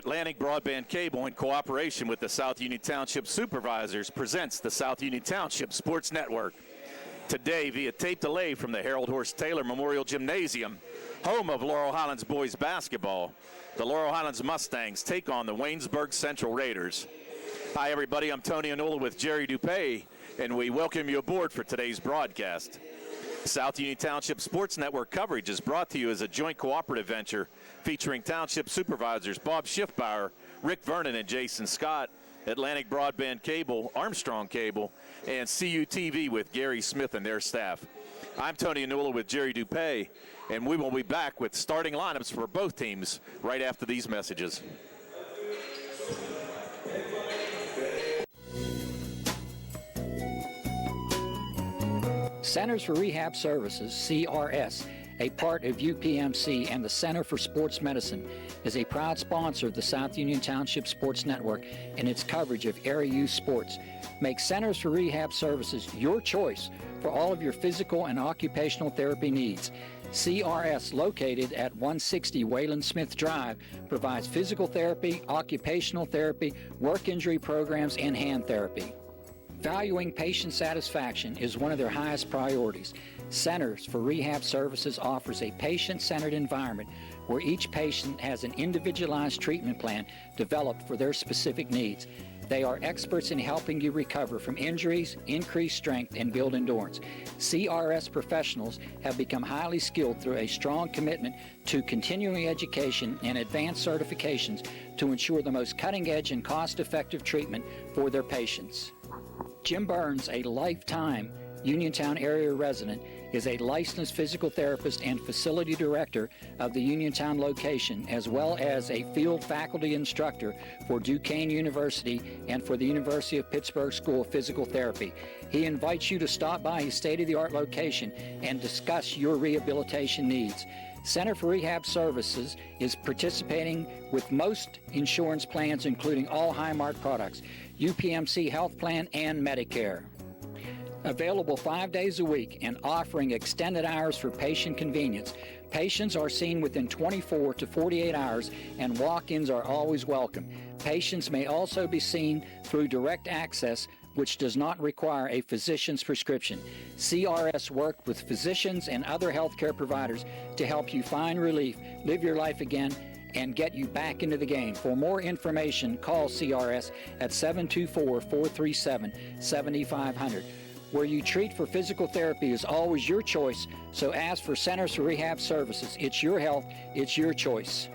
Atlantic Broadband Cable, in cooperation with the South Union Township Supervisors, presents the South Union Township Sports Network. Today, via tape delay from the Harold Horse Taylor Memorial Gymnasium, home of Laurel Highlands boys basketball, the Laurel Highlands Mustangs take on the Waynesburg Central Raiders. Hi, everybody. I'm Tony Anola with Jerry Dupay, and we welcome you aboard for today's broadcast. South Union Township Sports Network coverage is brought to you as a joint cooperative venture featuring Township Supervisors Bob Schiffbauer, Rick Vernon, and Jason Scott, Atlantic Broadband Cable, Armstrong Cable, and CUTV with Gary Smith and their staff. I'm Tony Anola with Jerry Dupay, and we will be back with starting lineups for both teams right after these messages. Centers for Rehab Services, CRS, a part of UPMC and the Center for Sports Medicine, is a proud sponsor of the South Union Township Sports Network and its coverage of area youth sports. Make Centers for Rehab Services your choice for all of your physical and occupational therapy needs. CRS, located at 160 Wayland Smith Drive, provides physical therapy, occupational therapy, work injury programs, and hand therapy. Valuing patient satisfaction is one of their highest priorities. Centers for Rehab Services offers a patient-centered environment where each patient has an individualized treatment plan developed for their specific needs. They are experts in helping you recover from injuries, increase strength, and build endurance. CRS professionals have become highly skilled through a strong commitment to continuing education and advanced certifications to ensure the most cutting-edge and cost-effective treatment for their patients. Jim Burns, a lifetime Uniontown area resident, is a licensed physical therapist and facility director of the Uniontown location, as well as a field faculty instructor for Duquesne University and for the University of Pittsburgh School of Physical Therapy. He invites you to stop by his state-of-the-art location and discuss your rehabilitation needs. Center for Rehab Services is participating with most insurance plans, including all Highmark products, UPMC Health Plan, and Medicare. Available 5 days a week and offering extended hours for patient convenience. Patients are seen within 24 to 48 hours, and walk-ins are always welcome. Patients may also be seen through direct access, which does not require a physician's prescription. CRS worked with physicians and other healthcare providers to help you find relief, live your life again, and get you back into the game. For more information, call CRS at 724-437-7500. Where you treat for physical therapy is always your choice, so ask for Centers for Rehab Services. It's your health, it's your choice.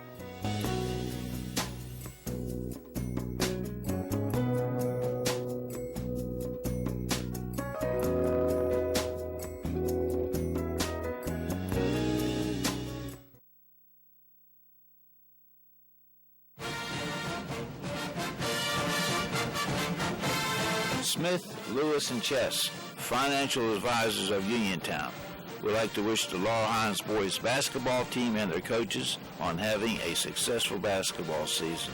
Smith, Lewis, and Chess, financial advisors of Uniontown, would like to wish the Laurel Highlands boys basketball team and their coaches on having a successful basketball season.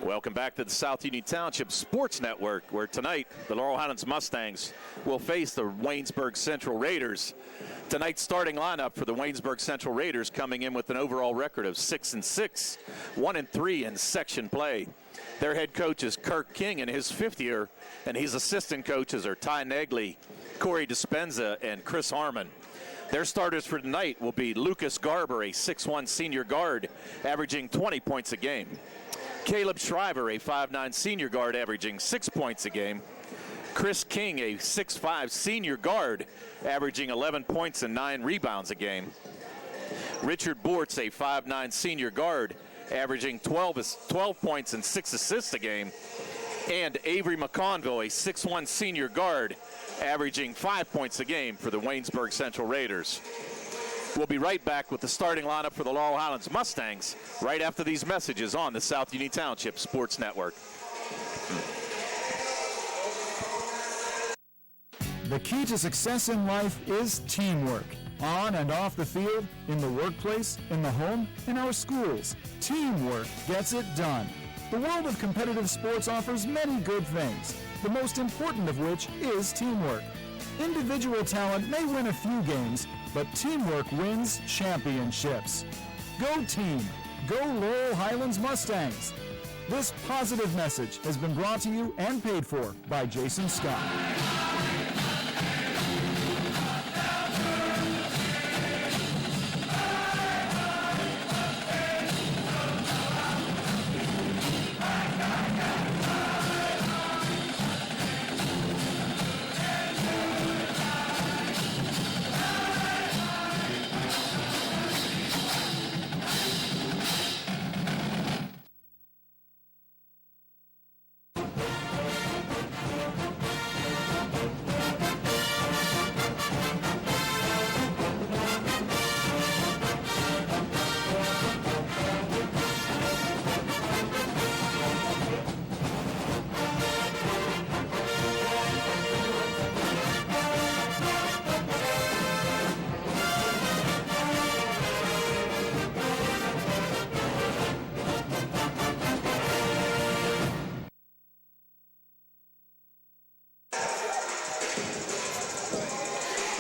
Welcome back to the South Union Township Sports Network, where tonight the Laurel Highlands Mustangs will face the Waynesburg Central Raiders. Tonight's starting lineup for the Waynesburg Central Raiders coming in with an overall record of 6-6, 1-3 in section play. Their head coach is Kirk King in his fifth year, and his assistant coaches are Ty Negley, Corey Dispenza, and Chris Harmon. Their starters for tonight will be Lucas Garber, a 6'1 senior guard, averaging 20 points a game. Caleb Shriver, a 5'9 senior guard, averaging 6 points a game. Chris King, a 6'5 senior guard, averaging 11 points and 9 rebounds a game. Richard Bortz, a 5'9 senior guard, averaging 12 points and 6 assists a game. And Avery McConville, a 6'1 senior guard, averaging 5 points a game for the Waynesburg Central Raiders. We'll be right back with the starting lineup for the Laurel Highlands Mustangs right after these messages on the South Union Township Sports Network. The key to success in life is teamwork. On and off the field, in the workplace, in the home, in our schools, teamwork gets it done. The world of competitive sports offers many good things, the most important of which is teamwork. Individual talent may win a few games, but teamwork wins championships. Go team! Go Laurel Highlands Mustangs! This positive message has been brought to you and paid for by Jason Scott.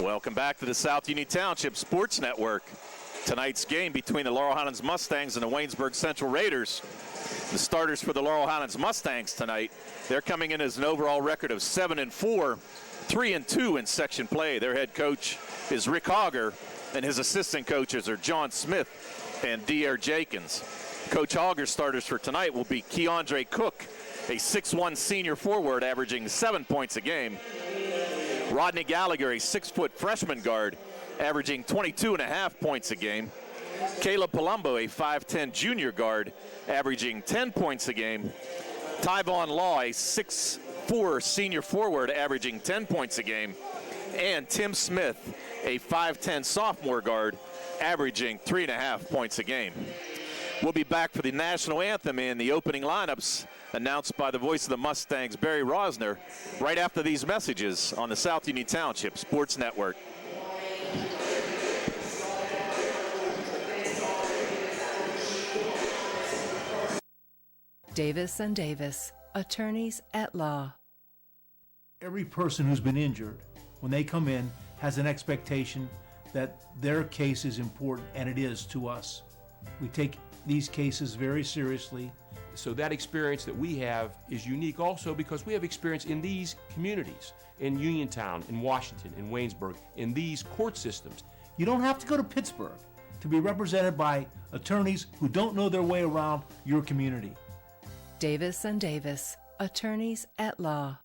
Welcome back to the South Union Township Sports Network. Tonight's game between the Laurel Highlands Mustangs and the Waynesburg Central Raiders. The starters for the Laurel Highlands Mustangs tonight, they're coming in as an overall record of 7-4, 3-2 in section play. Their head coach is Rick Hogger, and his assistant coaches are John Smith and D.R. Jenkins. Coach Hogger's starters for tonight will be Keandre Cook, a 6'1 senior forward averaging 7 points a game. Rodney Gallagher, a 6-foot freshman guard, averaging 22.5 points a game. Caleb Palumbo, a 5'10 junior guard, averaging 10 points a game. Tyvon Law, a 6'4 senior forward, averaging 10 points a game. And Tim Smith, a 5'10 sophomore guard, averaging 3.5 points a game. We'll be back for the national anthem and the opening lineups announced by the voice of the Mustangs, Barry Rosner, right after these messages on the South Union Township Sports Network. Davis & Davis, attorneys at law. Every person who's been injured, when they come in, has an expectation that their case is important, and it is to us. We take these cases very seriously. So that experience that we have is unique also because we have experience in these communities, in Uniontown, in Washington, in Waynesburg, in these court systems. You don't have to go to Pittsburgh to be represented by attorneys who don't know their way around your community. Davis & Davis, attorneys at law.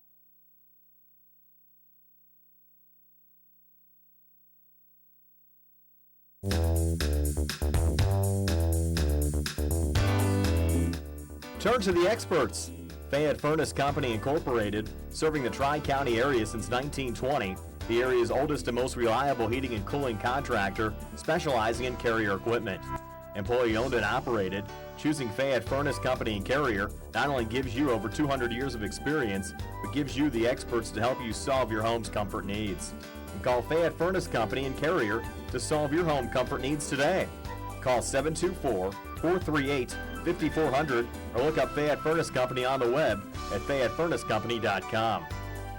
Turn to the experts. Fayette Furnace Company Incorporated, serving the Tri-County area since 1920, the area's oldest and most reliable heating and cooling contractor, specializing in Carrier equipment. Employee owned and operated, choosing Fayette Furnace Company and Carrier not only gives you over 200 years of experience, but gives you the experts to help you solve your home's comfort needs. Call Fayette Furnace Company and Carrier to solve your home comfort needs today. Call 724-438-5400 or look up Fayette Furnace Company on the web at FayetteFurnaceCompany.com.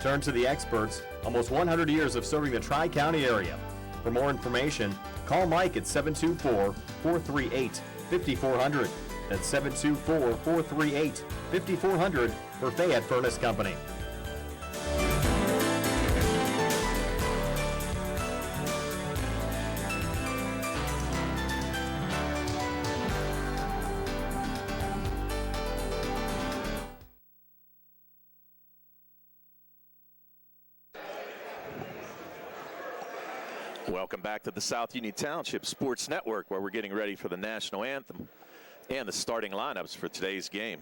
Turn to the experts, almost 100 years of serving the Tri-County area. For more information, call Mike at 724-438-5400. That's 724-438-5400 for Fayette Furnace Company. Welcome back to the South Union Township Sports Network, where we're getting ready for the national anthem and the starting lineups for today's game.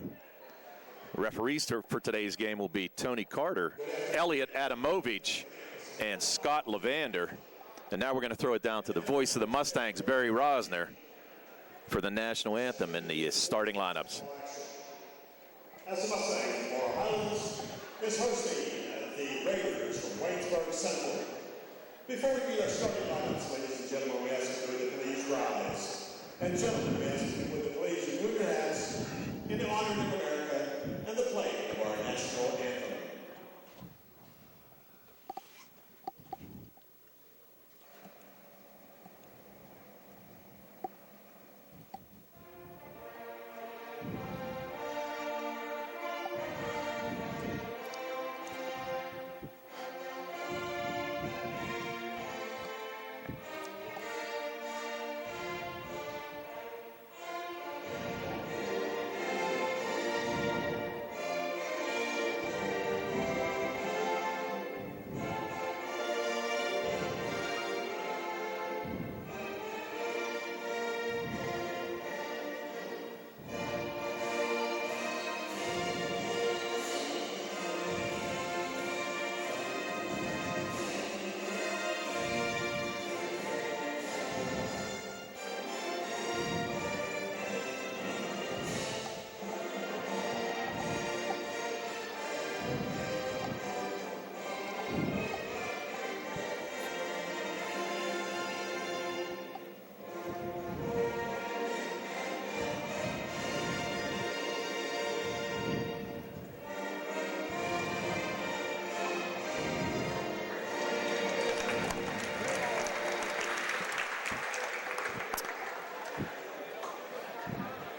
Referees for today's game will be Tony Carter, Elliot Adamovich, and Scott Levander. And now we're going to throw it down to the voice of the Mustangs, Barry Rosner, for the national anthem and the starting lineups. As the Mustangs, Laurel Highlands is hosting the Raiders from Waynesburg Central. Before we begin our starting lineups, ladies and gentlemen, we ask you to please rise. And gentlemen, we ask you to please remove your hats in the honor of America and the playing of our national anthem.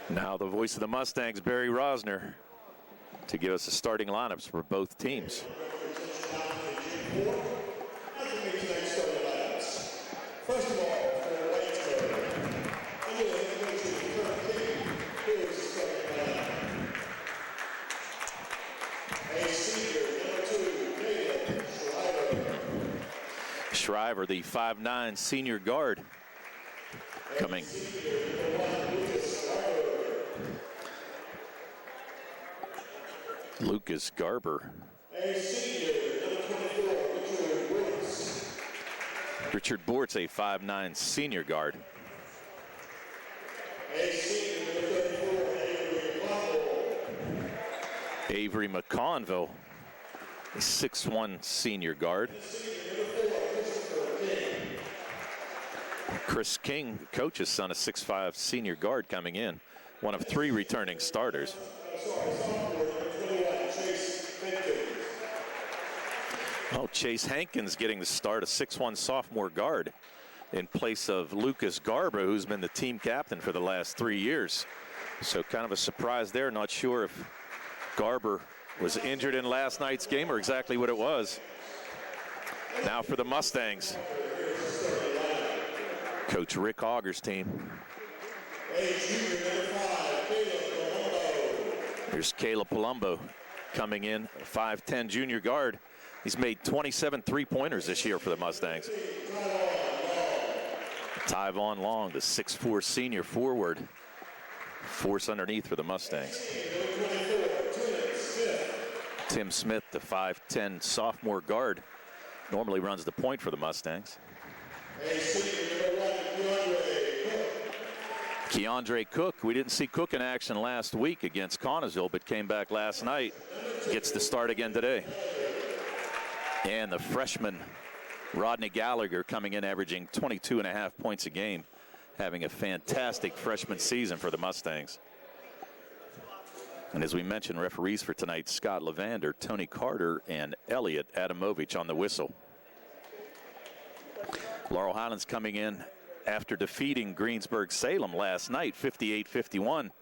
Now the voice of the Mustangs, Barry Rosner, to give us the starting lineups for both teams. First of all, for Waynesburg, I'm going to introduce you to Kirk King, who is starting lineup. A senior, number 2, Caleb Shriver. Shriver, the 5'9" senior guard, coming. Lucas Garber. A senior, number 24, Richard Woods. Richard Bortz, a 5'9" senior guard. A senior, number 34, Avery McConville, a 6'1" senior guard. Chris King, coach's son, a 6'5" senior guard coming in. One of 3 returning starters. Oh, Chase Hankins getting the start, a 6'1" sophomore guard in place of Lucas Garber, who's been the team captain for the last 3 years. So kind of a surprise there. Not sure if Garber was injured in last night's game or exactly what it was. Now for the Mustangs. Coach Rick Auger's team. Here's Caleb Palumbo coming in, 5'10" junior guard. He's made 27 three-pointers this year for the Mustangs. Tyvon Long, the 6'4" senior forward. Force underneath for the Mustangs. Tim Smith, the 5'10" sophomore guard, normally runs the point for the Mustangs. Keandre Cook, we didn't see Cook in action last week against Connellsville, but came back last night. Gets the start again today. And the freshman, Rodney Gallagher, coming in averaging 22.5 points a game, having a fantastic freshman season for the Mustangs. And as we mentioned, referees for tonight, Scott Levander, Tony Carter, and Elliot Adamovich on the whistle. Laurel Highlands coming in after defeating Greensburg-Salem last night, 58-51.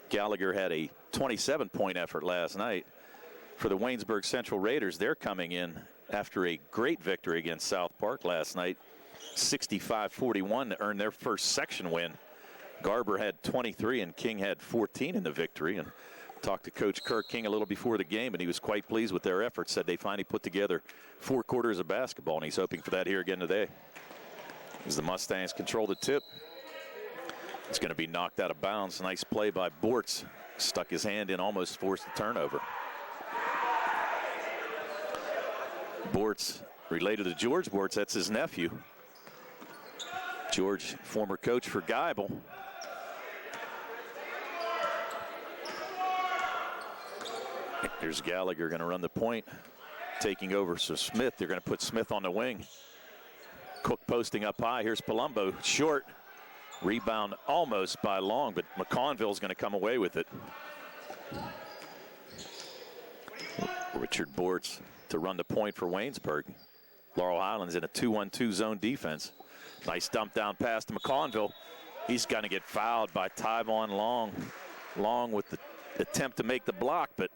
Gallagher had a 27-point effort last night. For the Waynesburg Central Raiders, they're coming in after a great victory against South Park last night, 65-41, to earn their first section win. Garber had 23 and King had 14 in the victory. And talked to Coach Kirk King a little before the game, and he was quite pleased with their efforts. Said they finally put together 4 quarters of basketball, and he's hoping for that here again today. As the Mustangs control the tip, it's going to be knocked out of bounds. Nice play by Bortz. Stuck his hand in, almost forced a turnover. Bortz, related to George Bortz, that's his nephew. George, former coach for Geibel. Here's Gallagher going to run the point, taking over. So Smith, they're going to put Smith on the wing. Cook posting up high. Here's Palumbo, short. Rebound almost by Long, but McConville's going to come away with it. Richard Bortz to run the point for Waynesburg. Laurel Highlands in a 2-1-2 zone defense. Nice dump down pass to McConville. He's going to get fouled by Tyvon Long. Long with the attempt to make the block, but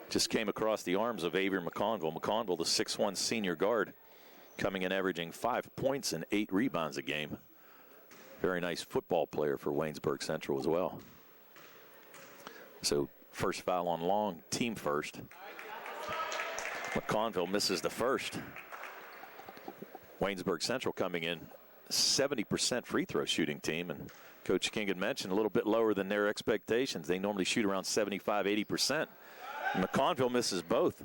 just came across the arms of Avery McConville. McConville, the 6'1" senior guard, coming in averaging 5 points and 8 rebounds a game. Very nice football player for Waynesburg Central as well. So first foul on Long, team first. McConville misses the first. Waynesburg Central coming in 70% free throw shooting team, and Coach King had mentioned a little bit lower than their expectations. They normally shoot around 75-80%. McConville misses both.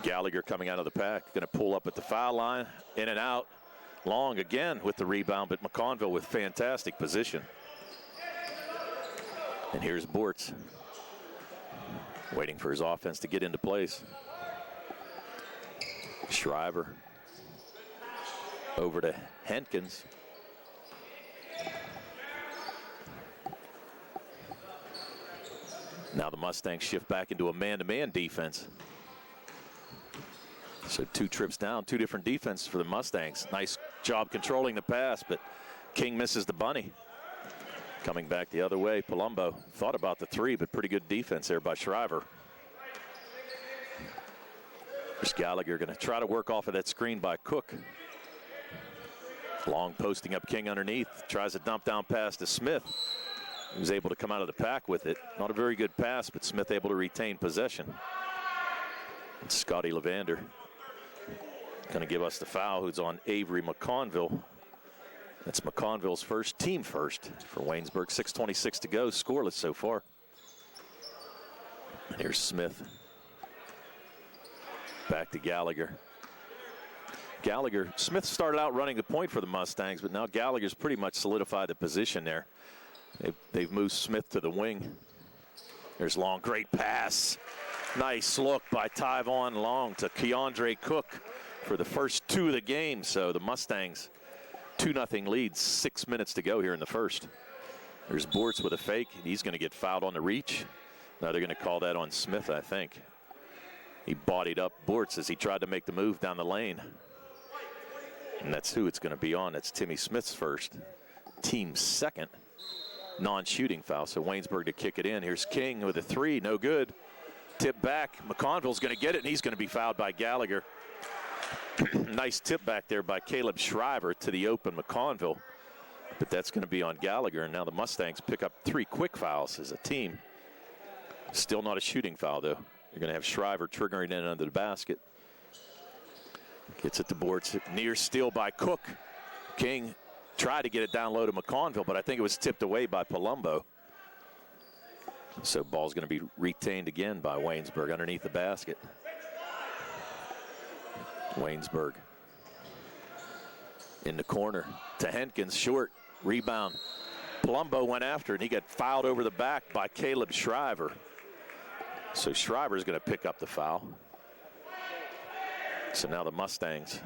Gallagher coming out of the pack, going to pull up at the foul line, in and out. Long again with the rebound, but McConville with fantastic position. And here's Bortz, waiting for his offense to get into place. Shriver over to Henkins. Now the Mustangs shift back into a man-to-man defense. So 2 trips down, 2 different defenses for the Mustangs. Nice job controlling the pass, but King misses the bunny. Coming back the other way, Palumbo thought about the 3, but pretty good defense there by Shriver. There's Gallagher going to try to work off of that screen by Cook. Long posting up King underneath, tries a dump down pass to Smith. He was able to come out of the pack with it. Not a very good pass, but Smith able to retain possession. And Scotty Levander going to give us the foul, who's on Avery McConville. That's McConville's first, team first for Waynesburg. 6:26 to go, scoreless so far. And here's Smith. Back to Gallagher. Smith started out running the point for the Mustangs, but now Gallagher's pretty much solidified the position there. They've moved Smith to the wing. There's Long, great pass. Nice look by Tyvon Long to Keandre Cook for the first 2 of the game. So the Mustangs 2-0 lead, 6 minutes to go here in the first. There's Bortz with a fake. He's going to get fouled on the reach. Now they're going to call that on Smith, I think. He bodied up Bortz as he tried to make the move down the lane. And that's who it's going to be on. That's Timmy Smith's first, team's second non-shooting foul. So Waynesburg to kick it in. Here's King with a 3, no good. Tip back. McConville's going to get it, and he's going to be fouled by Gallagher. Nice tip back there by Caleb Shriver to the open McConville. But that's going to be on Gallagher, and now the Mustangs pick up 3 quick fouls as a team. Still not a shooting foul, though. You're going to have Shriver triggering in under the basket. Gets it to Bortz. Near steal by Cook. King tried to get it down low to McConville, but I think it was tipped away by Palumbo. So ball's going to be retained again by Waynesburg underneath the basket. Waynesburg in the corner to Henkins, short rebound. Palumbo went after it, and he got fouled over the back by Caleb Shriver. So Shriver's going to pick up the foul. So now the Mustangs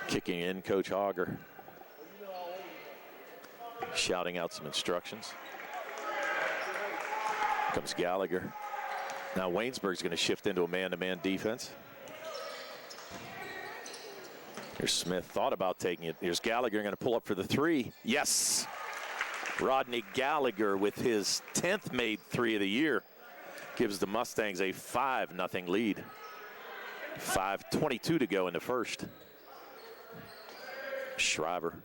kicking in, Coach Hogger shouting out some instructions. Comes Gallagher. Now Waynesburg's going to shift into a man-to-man defense. Here's Smith, thought about taking it. Here's Gallagher going to pull up for the 3. Yes! Rodney Gallagher with his 10th made 3 of the year gives the Mustangs a 5-0 lead. 5:22 to go in the first. Shriver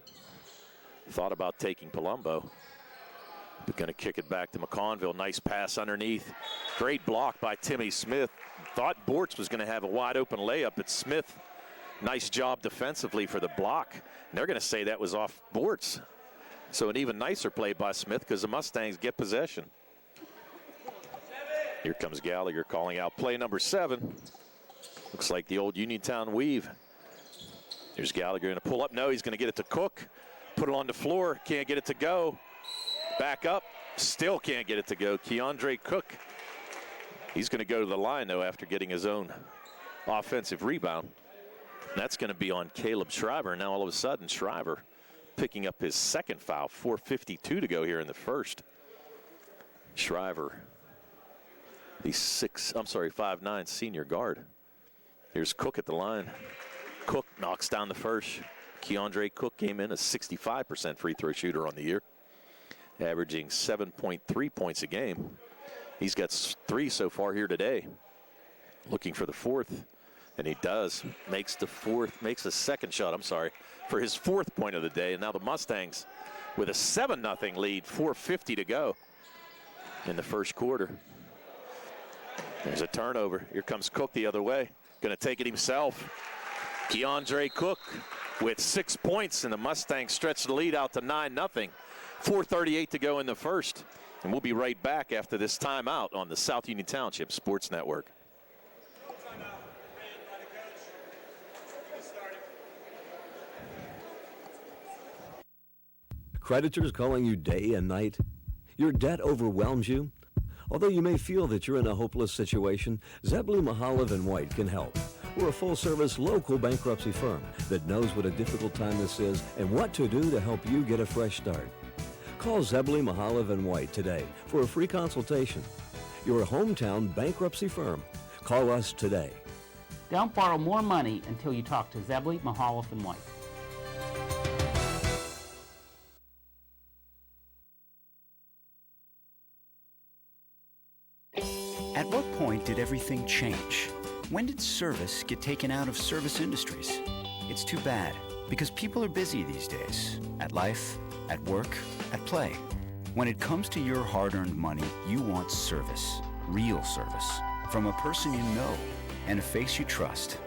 thought about taking Palumbo, but going to kick it back to McConville. Nice pass underneath. Great block by Timmy Smith. Thought Bortz was going to have a wide open layup, but Smith, nice job defensively for the block. And they're going to say that was off Bortz. So an even nicer play by Smith because the Mustangs get possession. Here comes Gallagher calling out play number 7. Looks like the old Uniontown weave. Here's Gallagher going to pull up. No, he's going to get it to Cook. Put it on the floor. Can't get it to go. Back up. Still can't get it to go. Keandre Cook. He's going to go to the line, though, after getting his own offensive rebound. That's going to be on Caleb Shriver. Now all of a sudden, Shriver picking up his second foul. 4:52 to go here in the first. Shriver, the 5'9" senior guard. Here's Cook at the line. Cook knocks down the first. Keandre Cook came in a 65% free throw shooter on the year, averaging 7.3 points a game. He's got 3 so far here today. Looking for the fourth, and he does. Makes the second shot, for his 4th point of the day. And now the Mustangs with a 7-0 lead, 4:50 to go in the first quarter. There's a turnover. Here comes Cook the other way. Going to take it himself. Keandre Cook with 6 points, and the Mustangs stretch the lead out to 9-0. 4:38 to go in the first. And we'll be right back after this timeout on the South Union Township Sports Network. Creditors calling you day and night? Your debt overwhelms you? Although you may feel that you're in a hopeless situation, Zebley, Mahalev & White can help. We're a full-service local bankruptcy firm that knows what a difficult time this is and what to do to help you get a fresh start. Call Zebley, Mahalev & White today for a free consultation. Your hometown bankruptcy firm. Call us today. Don't borrow more money until you talk to Zebley, Mahalev & White. At what point did everything change? When did service get taken out of service industries? It's too bad, because people are busy these days. At life, at work, at play. When it comes to your hard-earned money, you want service. Real service. From a person you know and a face you trust.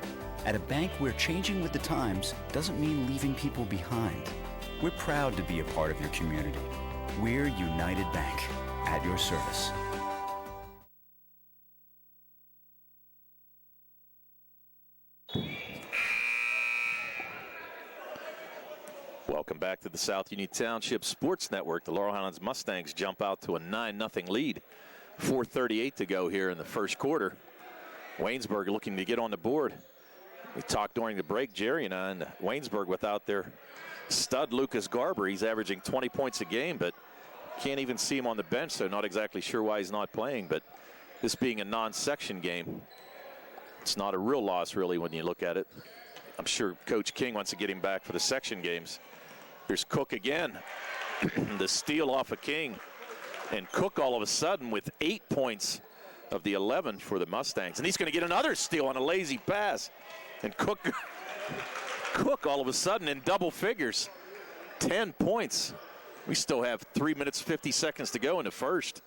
At a bank where changing with the times doesn't mean leaving people behind. We're proud to be a part of your community. We're United Bank, at your service. Welcome back to the South Union Township Sports Network. The Laurel Highlands Mustangs jump out to a 9-0 lead. 4:38 to go here in the first quarter. Waynesburg looking to get on the board. We talked during the break, Jerry and I, and Waynesburg without their stud Lucas Garber. He's averaging 20 points a game, but can't even see him on the bench, so not exactly sure why he's not playing. But this being a non-section game, it's not a real loss, really, when you look at it. I'm sure Coach King wants to get him back for the section games. Here's Cook again. The steal off of King. And Cook all of a sudden with 8 points of the 11 for the Mustangs. And he's going to get another steal on a lazy pass. And Cook all of a sudden in double figures. 10 points. We still have 3 minutes, 50 seconds to go in the first.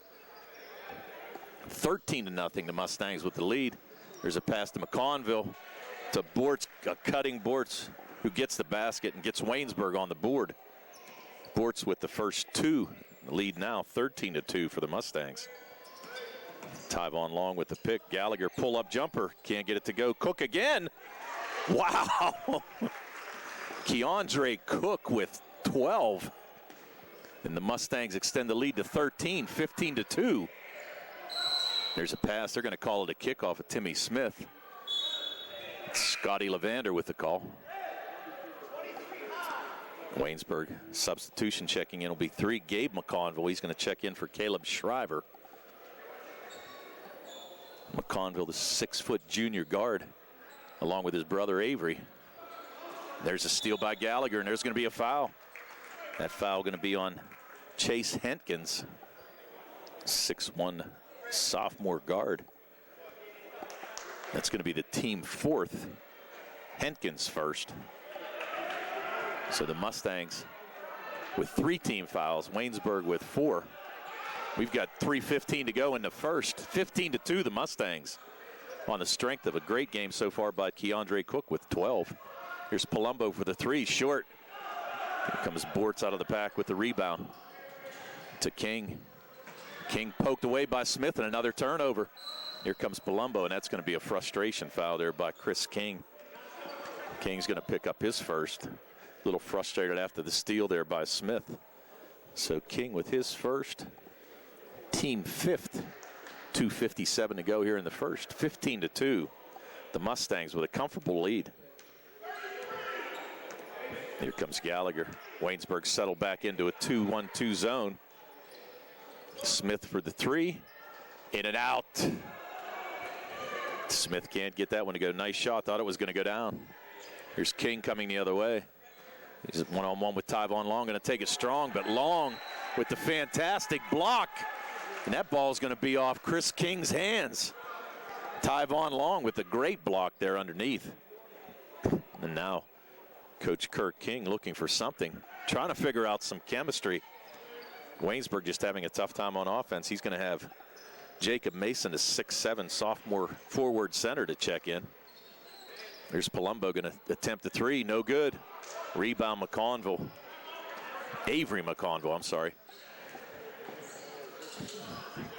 13-0, the Mustangs with the lead. There's a pass to McConville. To Bortz, cutting Bortz, who gets the basket and gets Waynesburg on the board. Bortz with the first 2. The lead now 13-2 for the Mustangs. Tyvon Long with the pick. Gallagher pull-up jumper. Can't get it to go. Cook again. Wow. Keandre Cook with 12. And the Mustangs extend the lead to 13, 15-2. There's a pass. They're going to call it a kickoff of Timmy Smith. Scotty Levander with the call. Waynesburg substitution checking in will be 3. Gabe McConville. He's going to check in for Caleb Shriver. McConville, the 6-foot junior guard, along with his brother Avery. There's a steal by Gallagher, and there's going to be a foul. That foul going to be on Chase Hentkins, 6'1" sophomore guard. That's going to be the team 4th. Hentkins first. So the Mustangs with 3 team fouls, Waynesburg with 4. We've got 3:15 to go in the first. 15-2 the Mustangs on the strength of a great game so far by Keandre Cook with 12. Here's Palumbo for the 3, short. Here comes Bortz out of the pack with the rebound to King. King poked away by Smith and another turnover. Here comes Palumbo, and that's going to be a frustration foul there by Chris King. King's going to pick up his first. A little frustrated after the steal there by Smith. So King with his first. Team 5th. 2:57 to go here in the first. 15-2. The Mustangs with a comfortable lead. Here comes Gallagher. Waynesburg settled back into a 2-1-2 zone. Smith for the three. In and out. Smith can't get that one to go. Nice shot. Thought it was going to go down. Here's King coming the other way. He's one-on-one with Tyvon Long. Going to take it strong, but Long with the fantastic block. And that ball's going to be off Chris King's hands. Tyvon Long with a great block there underneath. And now Coach Kirk King looking for something, trying to figure out some chemistry. Waynesburg just having a tough time on offense. He's going to have Jacob Mason, a 6'7" sophomore forward center, to check in. There's Palumbo going to attempt the three. No good. Rebound McConville. Avery McConville, I'm sorry.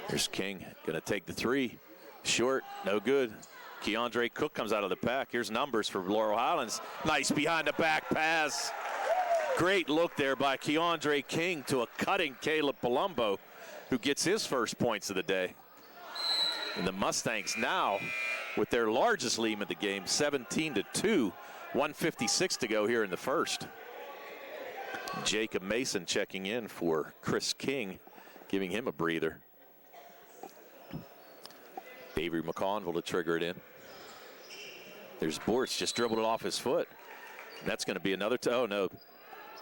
Here's King going to take the three. Short, no good. Keandre Cook comes out of the pack. Here's numbers for Laurel Highlands. Nice behind the back pass. Great look there by Keandre King to a cutting Caleb Palumbo, who gets his first points of the day. And the Mustangs now with their largest lead of the game, 17-2, 1:56 to go here in the first. Jacob Mason checking in for Chris King, giving him a breather. Avery McConville to trigger it in. There's Bortz, just dribbled it off his foot. That's going to be another, oh no,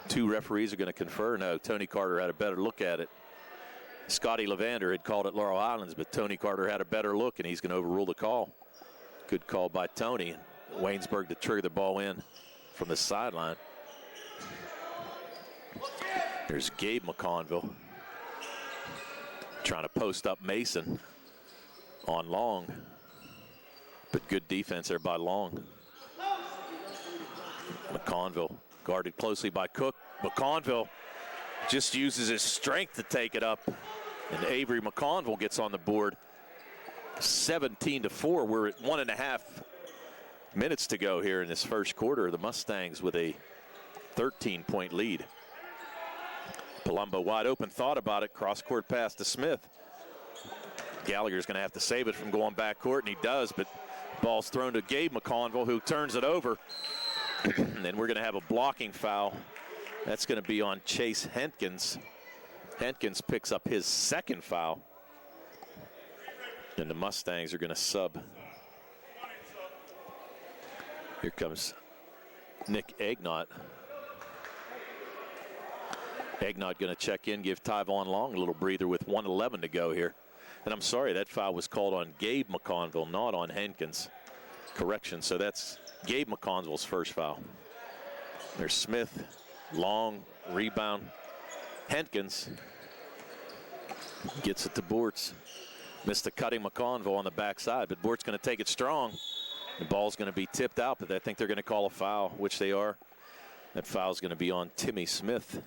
two referees are going to confer. No, Tony Carter had a better look at it. Scotty Levander had called it Laurel Highlands, but Tony Carter had a better look, and he's going to overrule the call. Good call by Tony. Waynesburg to trigger the ball in from the sideline. There's Gabe McConville trying to post up Mason on Long, but good defense there by Long. McConville guarded closely by Cook. McConville just uses his strength to take it up, and Avery McConville gets on the board. 17-4. We're at 1.5 minutes to go here in this first quarter. The Mustangs with a 13-point lead. Palumbo wide open, thought about it, cross-court pass to Smith. Gallagher's going to have to save it from going back court, and he does, but ball's thrown to Gabe McConville, who turns it over. And then we're going to have a blocking foul. That's going to be on Chase Henkins. Henkins picks up his second foul. And the Mustangs are going to sub. Here comes Nick Agnott. Agnott going to check in, give Tyvon Long a little breather with 1:11 to go here. And I'm sorry, that foul was called on Gabe McConville, not on Henkins. Correction, so that's Gabe McConville's first foul. There's Smith, Long, rebound. Henkins gets it to Bortz. Missed a cutting McConville on the backside, but Bort's going to take it strong. The ball's going to be tipped out, but I think they're going to call a foul, which they are. That foul's going to be on Timmy Smith.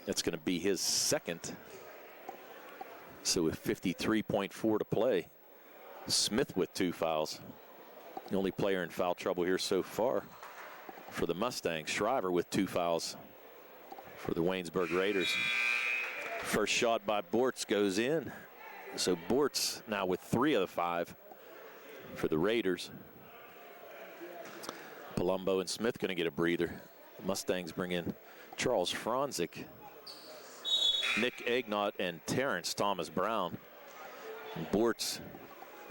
That's going to be his second. So with 53.4 to play, Smith with 2 fouls. The only player in foul trouble here so far for the Mustangs. Shriver with 2 fouls for the Waynesburg Raiders. First shot by Bortz goes in. So Bortz now with 3 of the 5 for the Raiders. Palumbo and Smith going to get a breather. The Mustangs bring in Charles Franzik, Nick Agnott, and Terrence Thomas Brown. And Bortz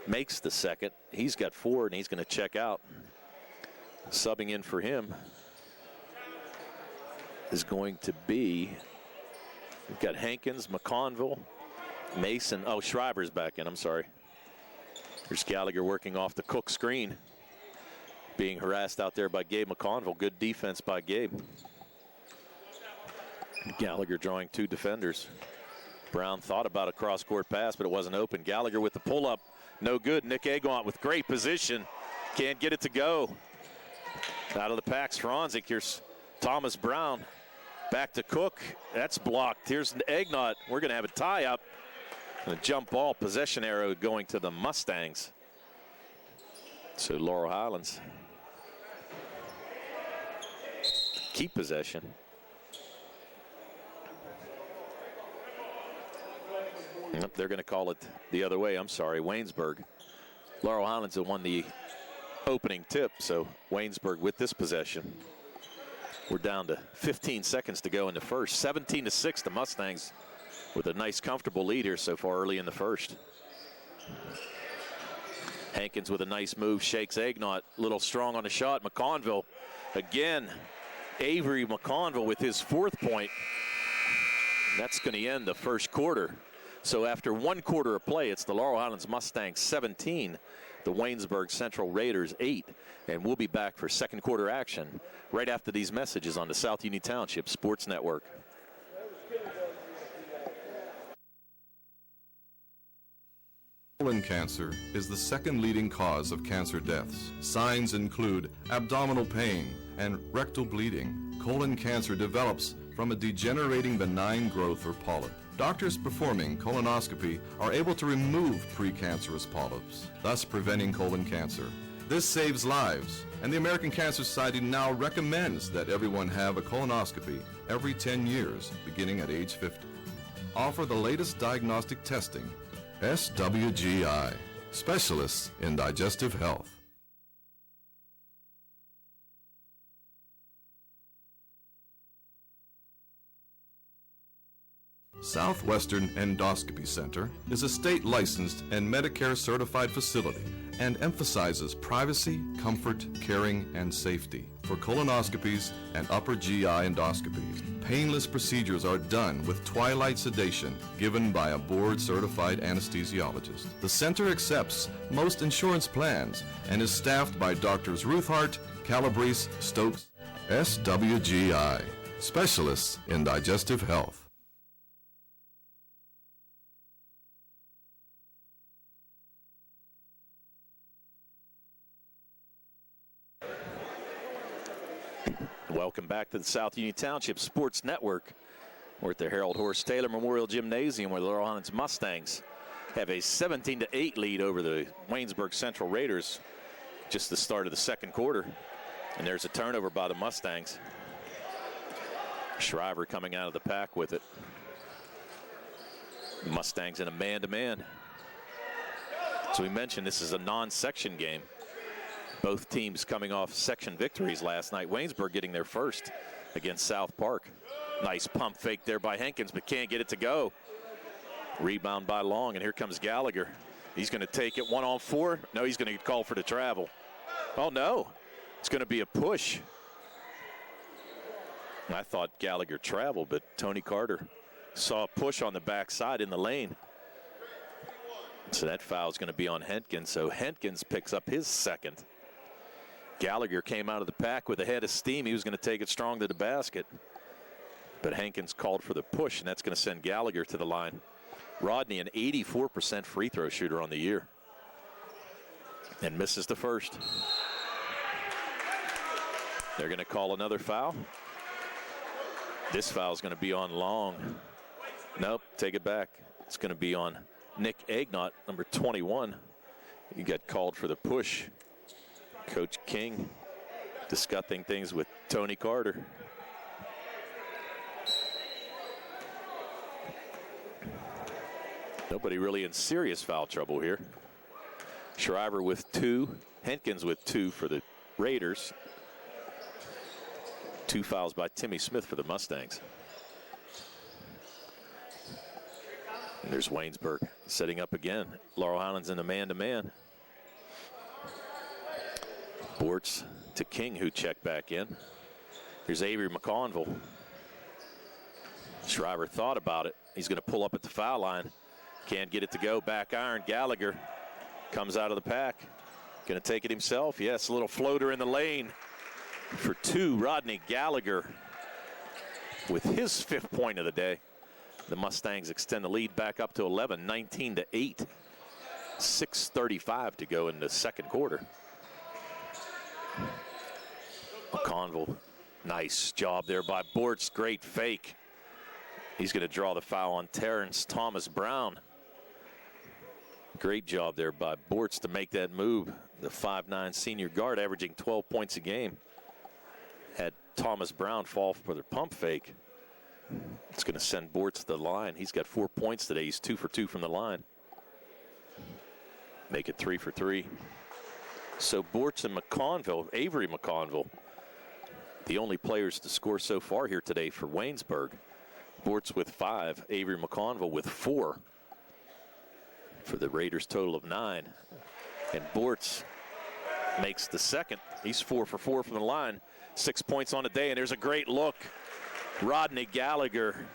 makes the second. He's got 4, and he's going to check out. Subbing in for him is going to be, we've got Hankins, McConville, Mason. Oh, Shriver's back in. I'm sorry. There's Gallagher working off the Cook screen. Being harassed out there by Gabe McConville. Good defense by Gabe. Gallagher drawing 2 defenders. Brown thought about a cross-court pass, but it wasn't open. Gallagher with the pull-up. No good. Nick Agnott with great position. Can't get it to go. Out of the packs, Franzik. Here's Thomas Brown. Back to Cook. That's blocked. Here's Agnott. We're going to have a tie-up. And a jump ball, possession arrow going to the Mustangs. So Laurel Highlands keep possession. Nope, they're going to call it the other way. I'm sorry, Waynesburg. Laurel Highlands have won the opening tip, so Waynesburg with this possession. We're down to 15 seconds to go in the first. 17-6, the Mustangs with a nice, comfortable lead here so far early in the first. Hankins with a nice move, shakes Agnott, a little strong on the shot. McConville again. Avery McConville with his 4th point. That's going to end the first quarter. So after 1 quarter of play, it's the Laurel Highlands Mustangs 17, the Waynesburg Central Raiders 8. And we'll be back for second quarter action right after these messages on the South Union Township Sports Network. Colon cancer is the second leading cause of cancer deaths. Signs include abdominal pain and rectal bleeding. Colon cancer develops from a degenerating benign growth or polyp. Doctors performing colonoscopy are able to remove precancerous polyps, thus preventing colon cancer. This saves lives, and the American Cancer Society now recommends that everyone have a colonoscopy every 10 years, beginning at age 50. Offer the latest diagnostic testing. SWGI, specialists in digestive health. Southwestern Endoscopy Center is a state-licensed and Medicare-certified facility and emphasizes privacy, comfort, caring, and safety for colonoscopies and upper GI endoscopies. Painless procedures are done with twilight sedation given by a board-certified anesthesiologist. The center accepts most insurance plans and is staffed by Doctors Ruthhart, Calabrese, Stokes. SWGI, specialists in digestive health. Welcome back to the South Union Township Sports Network. We're at the Harold Horse Taylor Memorial Gymnasium where the Laurel Highlands Mustangs have a 17-8 lead over the Waynesburg Central Raiders. Just the start of the second quarter. And there's a turnover by the Mustangs. Shriver coming out of the pack with it. Mustangs in a man-to-man. As we mentioned, this is a non-section game. Both teams coming off section victories last night. Waynesburg getting their first against South Park. Nice pump fake there by Hankins, but can't get it to go. Rebound by Long, and here comes Gallagher. He's going to take it 1-on-4. No, he's going to get called for the travel. Oh, no. It's going to be a push. I thought Gallagher traveled, but Tony Carter saw a push on the backside in the lane. So that foul is going to be on Henkins. So Henkins picks up his second. Gallagher came out of the pack with a head of steam. He was going to take it strong to the basket. But Hankins called for the push, and that's going to send Gallagher to the line. Rodney, an 84% free throw shooter on the year. And misses the first. They're going to call another foul. This foul is going to be on Long. Nope, take it back. It's going to be on Nick Agnott, number 21. He got called for the push. Coach King discussing things with Tony Carter. Nobody really in serious foul trouble here. Shriver with 2, Henkins with 2 for the Raiders. 2 fouls by Timmy Smith for the Mustangs. And there's Waynesburg setting up again. Laurel Highlands in the man-to-man. Bortz to King, who checked back in. Here's Avery McConville. Shriver thought about it. He's going to pull up at the foul line. Can't get it to go. Back iron. Gallagher comes out of the pack. Going to take it himself. Yes, a little floater in the lane for 2. Rodney Gallagher with his 5th point of the day. The Mustangs extend the lead back up to 11, 19-8. 6:35 to go in the second quarter. McConville, nice job there by Bortz. Great fake. He's going to draw the foul on Terrence Thomas Brown. Great job there by Bortz to make that move. The 5'9" senior guard averaging 12 points a game. Had Thomas Brown fall for the pump fake. It's going to send Bortz to the line. He's got 4 points today. He's 2 for 2 from the line. Make it 3 for 3. So Bortz and McConville, Avery McConville, the only players to score so far here today for Waynesburg. Bortz with 5, Avery McConville with 4 for the Raiders' total of 9. And Bortz makes the second. He's 4 for 4 from the line, 6 points on the day, and there's a great look. Rodney Gallagher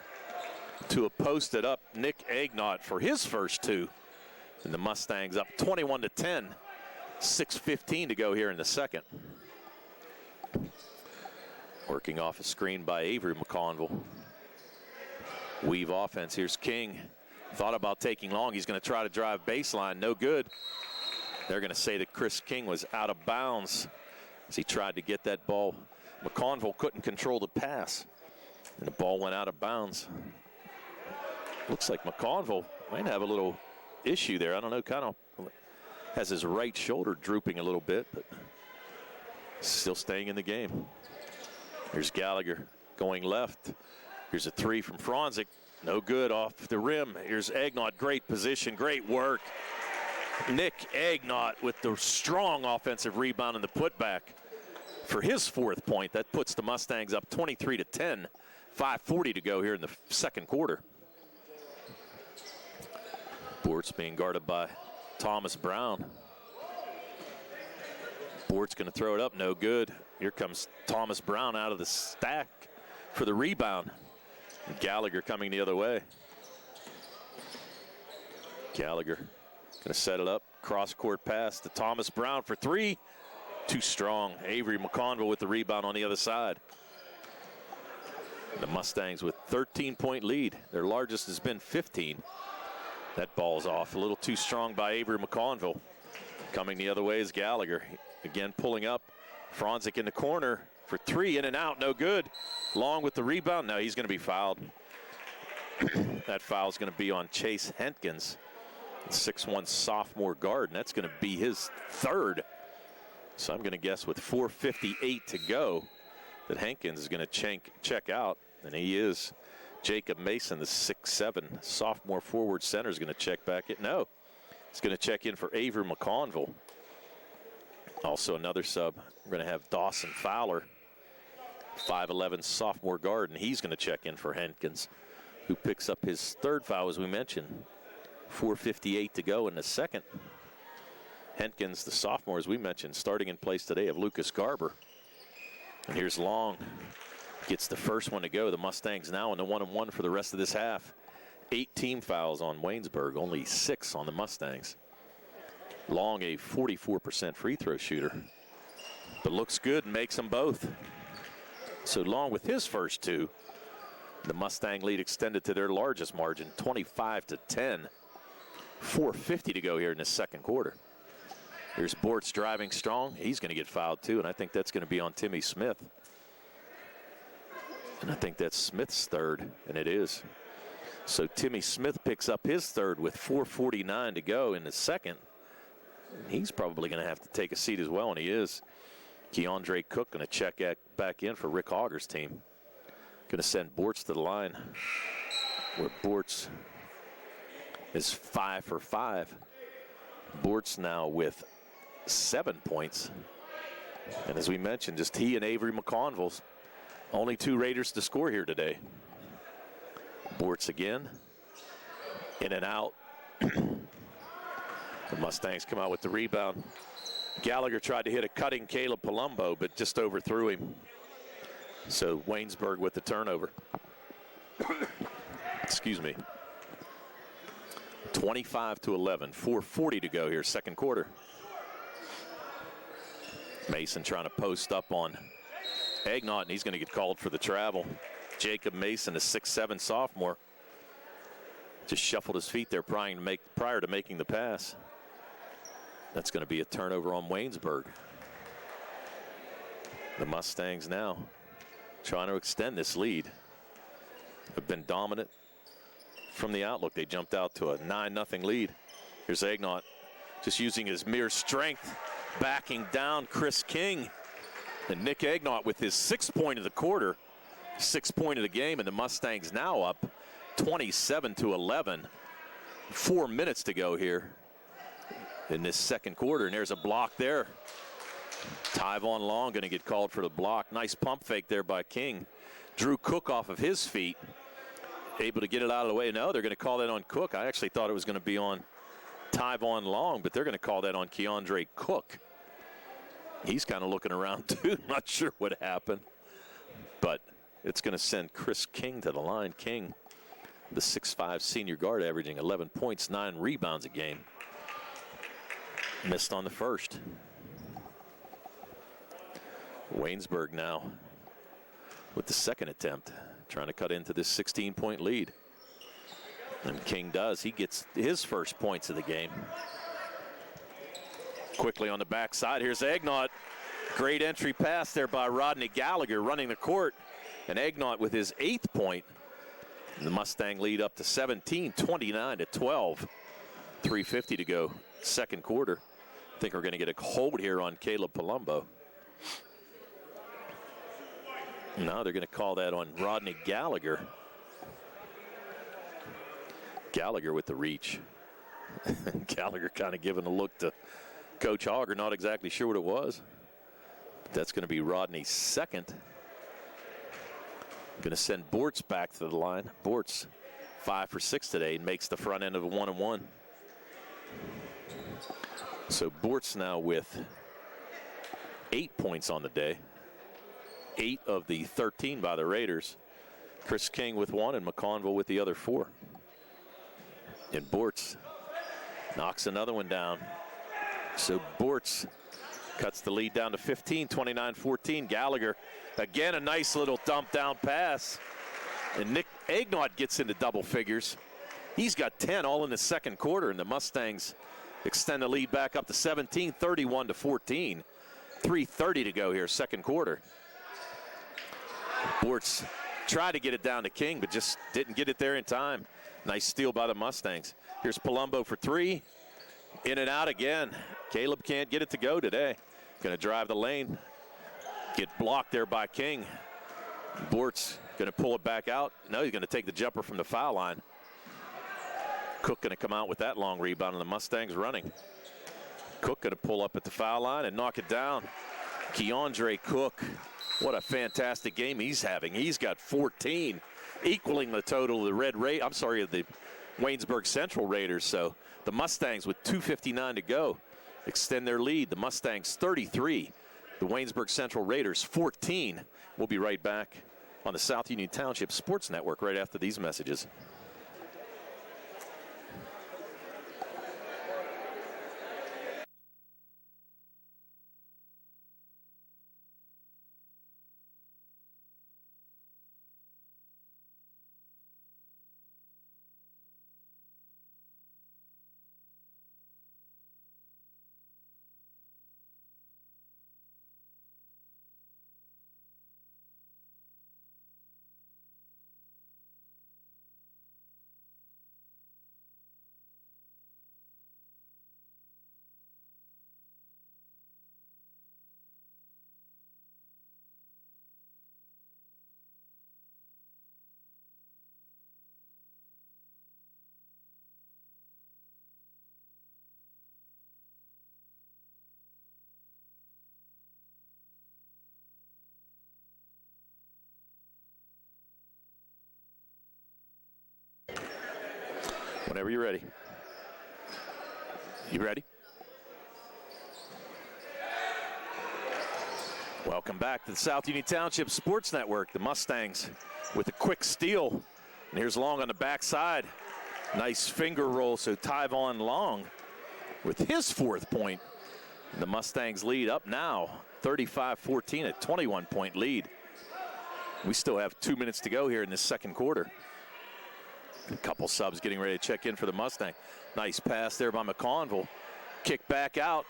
to a posted up Nick Agnott for his first 2. And the Mustangs up 21-10, 6:15 to go here in the second. Working off a screen by Avery McConville. Weave offense. Here's King. Thought about taking long. He's going to try to drive baseline. No good. They're going to say that Chris King was out of bounds as he tried to get that ball. McConville couldn't control the pass, and the ball went out of bounds. Looks like McConville might have a little issue there. I don't know, kind of has his right shoulder drooping a little bit, but still staying in the game. Here's Gallagher going left. Here's a 3 from Franzik. No good off the rim. Here's Agnott. Great position, great work. Nick Agnott with the strong offensive rebound and the putback for his 4th point. That puts the Mustangs up 23-10. 5:40 to go here in the second quarter. Bortz being guarded by Thomas Brown. Bortz going to throw it up. No good. Here comes Thomas Brown out of the stack for the rebound. And Gallagher coming the other way. Gallagher going to set it up. Cross-court pass to Thomas Brown for 3. Too strong. Avery McConville with the rebound on the other side. The Mustangs with 13-point lead. Their largest has been 15. That ball's off. A little too strong by Avery McConville. Coming the other way is Gallagher. Again pulling up. Franzik in the corner for 3. In and out. No good. Long with the rebound. No, he's going to be fouled. That foul's going to be on Chase Hentkins, 6'1" sophomore guard, and that's going to be his 3rd. So I'm going to guess with 4:58 to go that Hankins is going to check out, and he is. Jacob Mason, the 6'7" sophomore forward center, is going to check back in. No, he's going to check in for Avery McConville. Also another sub, we're going to have Dawson Fowler, 5'11" sophomore guard, and he's going to check in for Hankins, who picks up his 3rd foul, as we mentioned. 4:58 to go in the second. Hankins, the sophomore, as we mentioned, starting in place today of Lucas Garber. And here's Long. Gets the first one to go. The Mustangs now in the 1-1 for the rest of this half. 8 team fouls on Waynesburg, only 6 on the Mustangs. Long, a 44% free throw shooter, but looks good and makes them both. So Long with his first 2. The Mustang lead extended to their largest margin, 25-10. 4:50 to go here in the second quarter. Here's Bortz driving strong. He's going to get fouled too, and I think that's going to be on Timmy Smith. And I think that's Smith's 3rd, and it is. So Timmy Smith picks up his 3rd with 4:49 to go in the second. He's probably going to have to take a seat as well, and he is. Keandre Cook going to check back in for Rick Hogger's team. Going to send Bortz to the line, where Bortz is 5 for 5. Bortz now with 7 points. And as we mentioned, just he and Avery McConville's only 2 Raiders to score here today. Bortz again. In and out. The Mustangs come out with the rebound. Gallagher tried to hit a cutting Caleb Palumbo, but just overthrew him. So Waynesburg with the turnover. Excuse me. 25-11, 4:40 to go here, second quarter. Mason trying to post up on Agnott, and he's going to get called for the travel. Jacob Mason, a 6'7" sophomore, just shuffled his feet there prior to making the pass. That's going to be a turnover on Waynesburg. The Mustangs now trying to extend this lead. Have been dominant from the outlook. They jumped out to a 9-0 lead. Here's Agnott just using his mere strength, backing down Chris King. And Nick Agnott with his 6th point of the quarter, 6th point of the game, and the Mustangs now up 27-11. 4 minutes to go here in this second quarter, and there's a block there Tyvon Long going to get called for the block. Nice pump fake there by King. Drew Cook off of his feet. Able to get it out of the way. No, they're going to call that on Cook. I actually thought it was going to be on Tyvon Long, but they're going to call that on Keandre Cook. He's kind of looking around, too. Not sure what happened. But it's going to send Chris King to the line. King, the 6'5 senior guard, averaging 11 points, 9 rebounds a game. Missed on the first. Waynesburg now with the second attempt, trying to cut into this 16-point lead. And King does. He gets his first points of the game. Quickly on the backside, here's Egnaut. Great entry pass there by Rodney Gallagher running the court. And Egnaut with his 8th point. The Mustang lead up to 17, 29-12. 3:50 to go, second quarter. I think we're going to get a hold here on Caleb Palumbo. Now they're going to call that on Rodney Gallagher. Gallagher with the reach. Gallagher kind of giving a look to Coach Hogger, not exactly sure what it was. But that's going to be Rodney's second. Going to send Bortz back to the line. Bortz 5 for 6 today and makes the front end of a 1-and-1. So Bortz now with 8 points on the day. 8 of the 13 by the Raiders. Chris King with 1 and McConville with the other 4. And Bortz knocks another one down. So Bortz cuts the lead down to 15, 29-14. Gallagher, again, a nice little dump down pass. And Nick Egnaut gets into double figures. He's got 10 all in the second quarter, and the Mustangs extend the lead back up to 17, 31-14. 3:30 to go here, second quarter. Bortz tried to get it down to King, but just didn't get it there in time. Nice steal by the Mustangs. Here's Palumbo for 3. In and out again. Caleb can't get it to go today. Going to drive the lane. Get blocked there by King. Bortz going to pull it back out. No, he's going to take the jumper from the foul line. Cook going to come out with that long rebound, and the Mustangs running. Cook going to pull up at the foul line and knock it down. Keandre Cook, what a fantastic game he's having. He's got 14, equaling the total of the Waynesburg Central Raiders. So the Mustangs with 2:59 to go extend their lead. The Mustangs 33, the Waynesburg Central Raiders 14. We'll be right back on the South Union Township Sports Network right after these messages. Whenever you're ready. You ready? Welcome back to the South Union Township Sports Network. The Mustangs with a quick steal. And here's Long on the backside. Nice finger roll. So Tyvon Long with his 4th point. And the Mustangs lead up now 35-14, a 21-point lead. We still have 2 minutes to go here in this second quarter. A couple subs getting ready to check in for the Mustang. Nice pass there by McConville. Kick back out.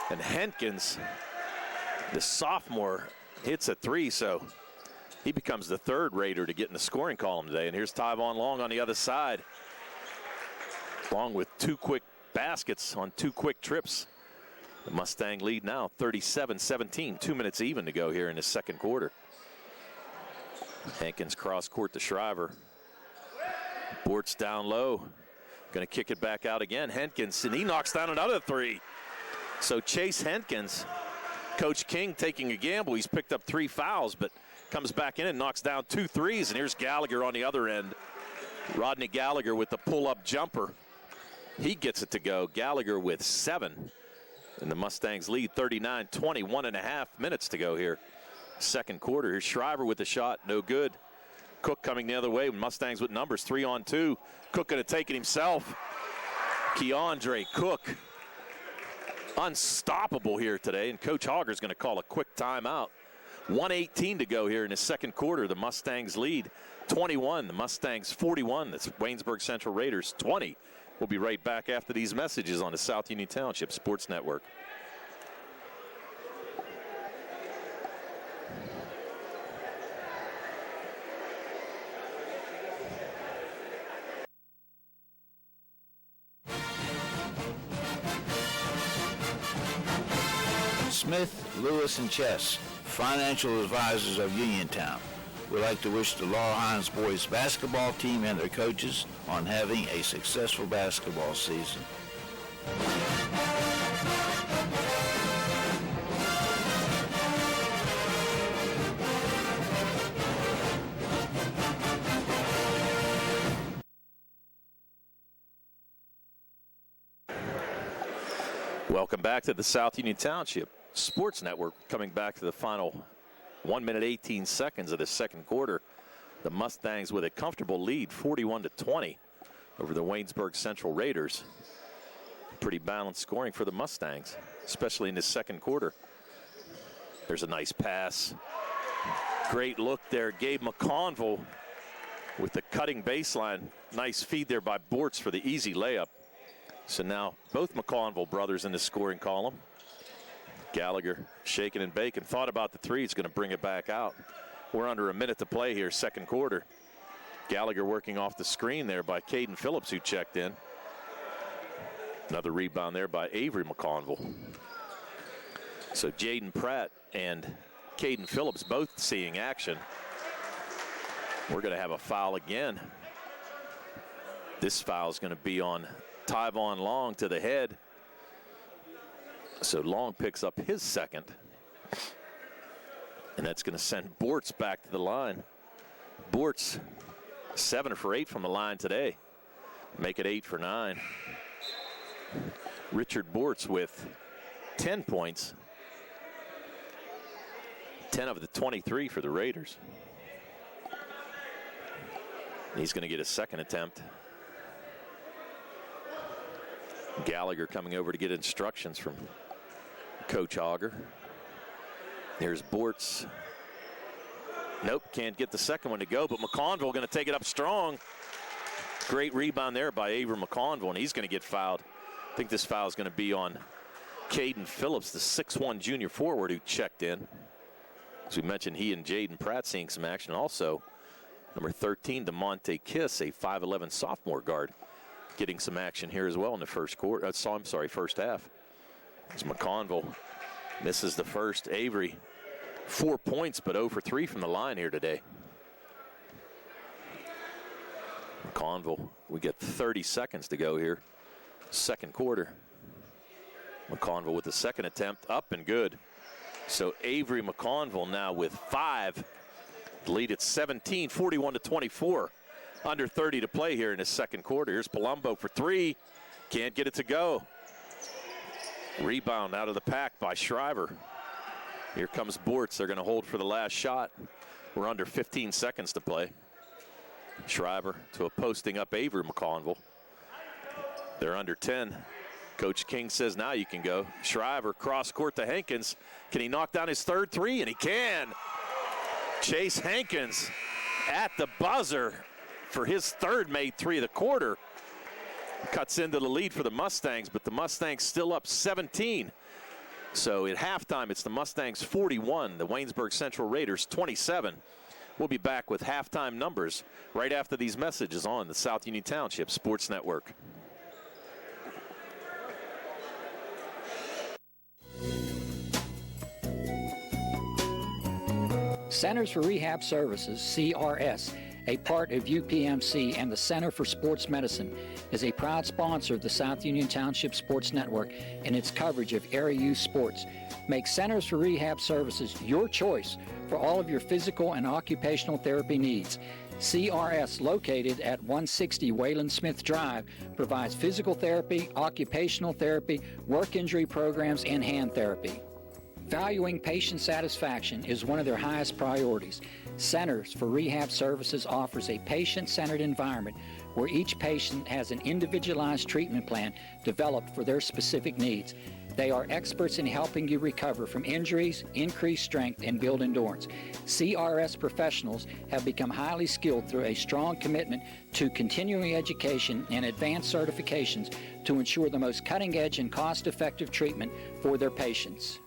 And Henkins, the sophomore, hits a 3. So he becomes the 3rd Raider to get in the scoring column today. And here's Tyvon Long on the other side. Long with 2 quick baskets on 2 quick trips. The Mustang lead now 37-17. 2 minutes even to go here in the second quarter. Henkins cross court to Shriver. Bortz down low. Going to kick it back out again. Henkins, and he knocks down another 3. So Chase Henkins Coach King taking a gamble. He's picked up 3 fouls, but comes back in and knocks down 2 threes. And here's Gallagher on the other end. Rodney Gallagher with the pull-up jumper. He gets it to go. Gallagher with 7. And the Mustangs lead 39-20. 1.5 minutes to go here. Second quarter. Here's Shriver with the shot. No good. Cook coming the other way. Mustangs with numbers. 3-on-2. Cook going to take it himself. Keandre Cook. Unstoppable here today. And Coach Hogger's going to call a quick timeout. 1:18 to go here in the second quarter. The Mustangs lead 21. The Mustangs 41. That's Waynesburg Central Raiders 20. We'll be right back after these messages on the South Union Township Sports Network. Smith, Lewis, and Chess, financial advisors of Uniontown. We'd like to wish the Laurel Highlands boys basketball team and their coaches on having a successful basketball season. Welcome back to the South Union Township Sports Network. Coming back to the final 1 minute 18 seconds of the second quarter. The Mustangs with a comfortable lead, 41-20 over the Waynesburg Central Raiders. Pretty balanced scoring for the Mustangs, especially in this second quarter. There's a nice pass. Great look there. Gabe McConville with the cutting baseline. Nice feed there by Bortz for the easy layup. So now both McConville brothers in the scoring column. Gallagher shaking and baking. Thought about the three. He's going to bring it back out. We're under a minute to play here, second quarter. Gallagher working off the screen there by Caden Phillips, who checked in. Another rebound there by Avery McConville. So Jaden Pratt and Caden Phillips both seeing action. We're going to have a foul again. This foul is going to be on Tyvon Long to the head. So Long picks up his second. And that's going to send Bortz back to the line. Bortz 7 for 8 from the line today. Make it 8 for 9. Richard Bortz with 10 points. 10 of the 23 for the Raiders. He's going to get a second attempt. Gallagher coming over to get instructions from Coach Auger. Here's Bortz. Nope, can't get the second one to go, but McConville going to take it up strong. Great rebound there by Avery McConville, and he's going to get fouled. I think this foul is going to be on Caden Phillips, the 6'1 junior forward who checked in. As we mentioned, he and Jaden Pratt seeing some action. Also, number 13, DeMonte Kiss, a 5'11 sophomore guard, getting some action here as well in the first quarter. First half. As McConville misses the first. Avery, 4 points, but 0 for 3 from the line here today. McConville, we get 30 seconds to go here. Second quarter. McConville with the second attempt, up and good. So Avery McConville now with 5. The lead at 17, 41-24. Under 30 to play here in his second quarter. Here's Palumbo for 3. Can't get it to go. Rebound out of the pack by Shriver. Here comes Bortz. They're going to hold for the last shot. We're under 15 seconds to play. Shriver to a posting up Avery McConville. They're under 10. Coach King says now you can go. Shriver cross court to Hankins. Can he knock down his third three? And he can. Chase Hankins at the buzzer for his third made 3 of the quarter. Cuts into the lead for the Mustangs, but the Mustangs still up 17. So at halftime, it's the Mustangs 41, the Waynesburg Central Raiders 27. We'll be back with halftime numbers right after these messages on the South Union Township Sports Network. Centers for Rehab Services, CRS, a part of UPMC and the Center for Sports Medicine, is a proud sponsor of the South Union Township Sports Network and its coverage of area youth sports. Make Centers for Rehab Services your choice for all of your physical and occupational therapy needs. CRS, located at 160 Wayland Smith Drive, provides physical therapy, occupational therapy, work injury programs, and hand therapy. Valuing patient satisfaction is one of their highest priorities. Centers for Rehab Services offers a patient-centered environment where each patient has an individualized treatment plan developed for their specific needs. They are experts in helping you recover from injuries, increase strength, and build endurance. CRS professionals have become highly skilled through a strong commitment to continuing education and advanced certifications to ensure the most cutting-edge and cost-effective treatment for their patients.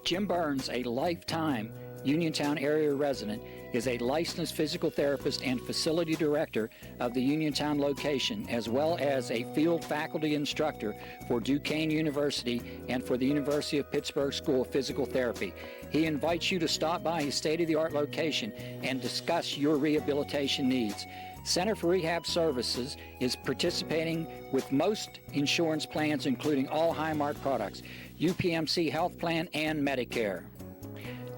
Jim Burns, a lifetime Uniontown area resident, is a licensed physical therapist and facility director of the Uniontown location, as well as a field faculty instructor for Duquesne University and for the University of Pittsburgh School of Physical Therapy. He invites you to stop by his state-of-the-art location and discuss your rehabilitation needs. Center for Rehab Services is participating with most insurance plans, including all Highmark products, UPMC Health Plan, and Medicare.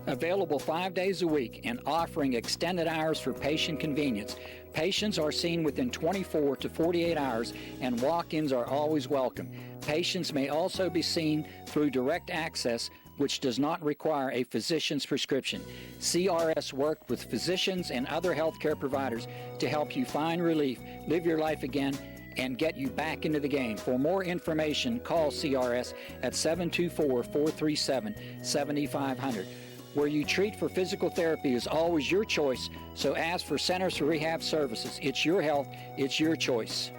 Available 5 days a week and offering extended hours for patient convenience. Patients are seen within 24 to 48 hours and walk-ins are always welcome. Patients may also be seen through direct access, which does not require a physician's prescription. CRS worked with physicians and other healthcare providers to help you find relief, live your life again, and get you back into the game. For more information, call CRS at 724-437-7500. Where you treat for physical therapy is always your choice, so ask for Centers for Rehab Services. It's your health, it's your choice.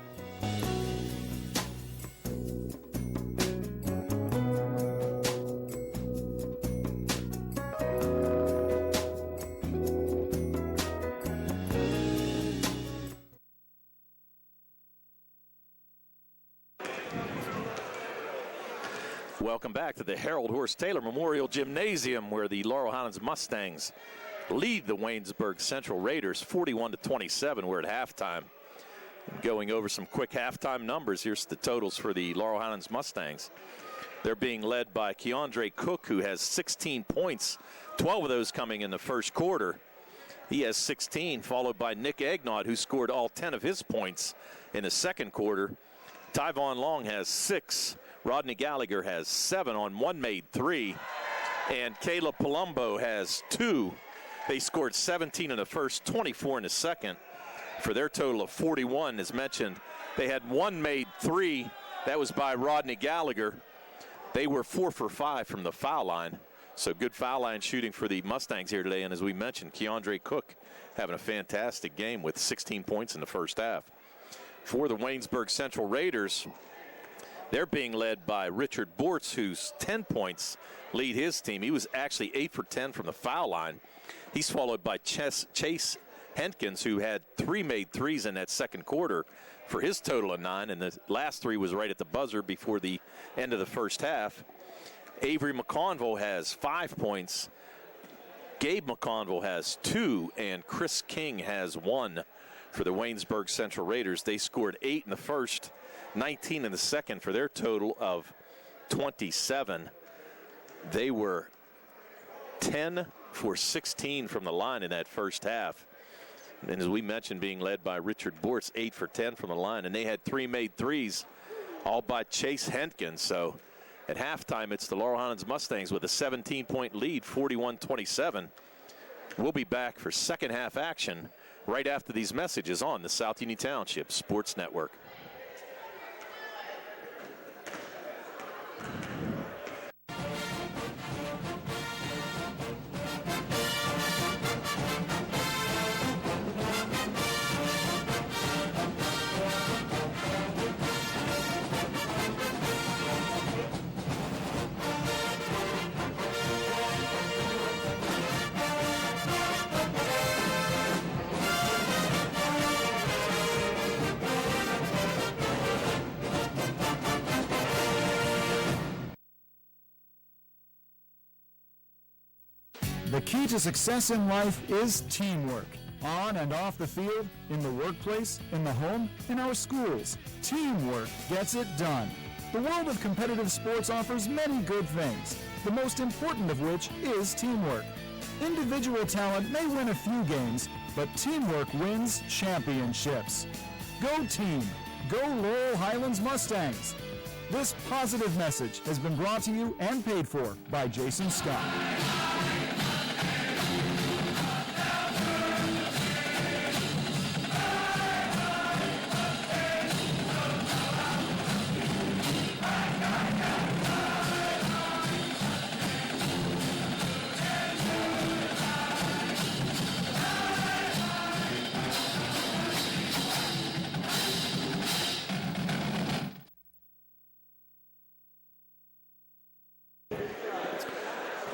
Welcome back to the Harold Horse Taylor Memorial Gymnasium, where the Laurel Highlands Mustangs lead the Waynesburg Central Raiders 41-27. We're at halftime. Going over some quick halftime numbers. Here's the totals for the Laurel Highlands Mustangs. They're being led by Keandre Cook, who has 16 points, 12 of those coming in the first quarter. He has 16, followed by Nick Agnaud, who scored all 10 of his points in the second quarter. Tyvon Long has 6. Rodney Gallagher has 7 on one made 3. And Caleb Palumbo has 2. They scored 17 in the first, 24 in the second, for their total of 41. As mentioned, they had one made 3. That was by Rodney Gallagher. They were 4 for 5 from the foul line. So good foul line shooting for the Mustangs here today. And as we mentioned, Keandre Cook having a fantastic game with 16 points in the first half. For the Waynesburg Central Raiders, they're being led by Richard Bortz, who's 10 points lead his team. He was actually 8 for 10 from the foul line. He's followed by Chase Henkins, who had 3 made 3s in that second quarter for his total of 9, and the last 3 was right at the buzzer before the end of the first half. Avery McConville has 5 points. Gabe McConville has 2, and Chris King has 1 for the Waynesburg Central Raiders. They scored 8 in the first, 19 in the second, for their total of 27. They were 10 for 16 from the line in that first half. And as we mentioned, being led by Richard Bortz, 8 for 10 from the line. And they had 3 made 3s, all by Chase Henkins. So at halftime, it's the Laurel Highlands Mustangs with a 17-point lead, 41-27. We'll be back for second half action right after these messages on the South Union Township Sports Network. The key to success in life is teamwork. On and off the field, in the workplace, in the home, in our schools, teamwork gets it done. The world of competitive sports offers many good things, the most important of which is teamwork. Individual talent may win a few games, but teamwork wins championships. Go team! Go Laurel Highlands Mustangs! This positive message has been brought to you and paid for by Jason Scott.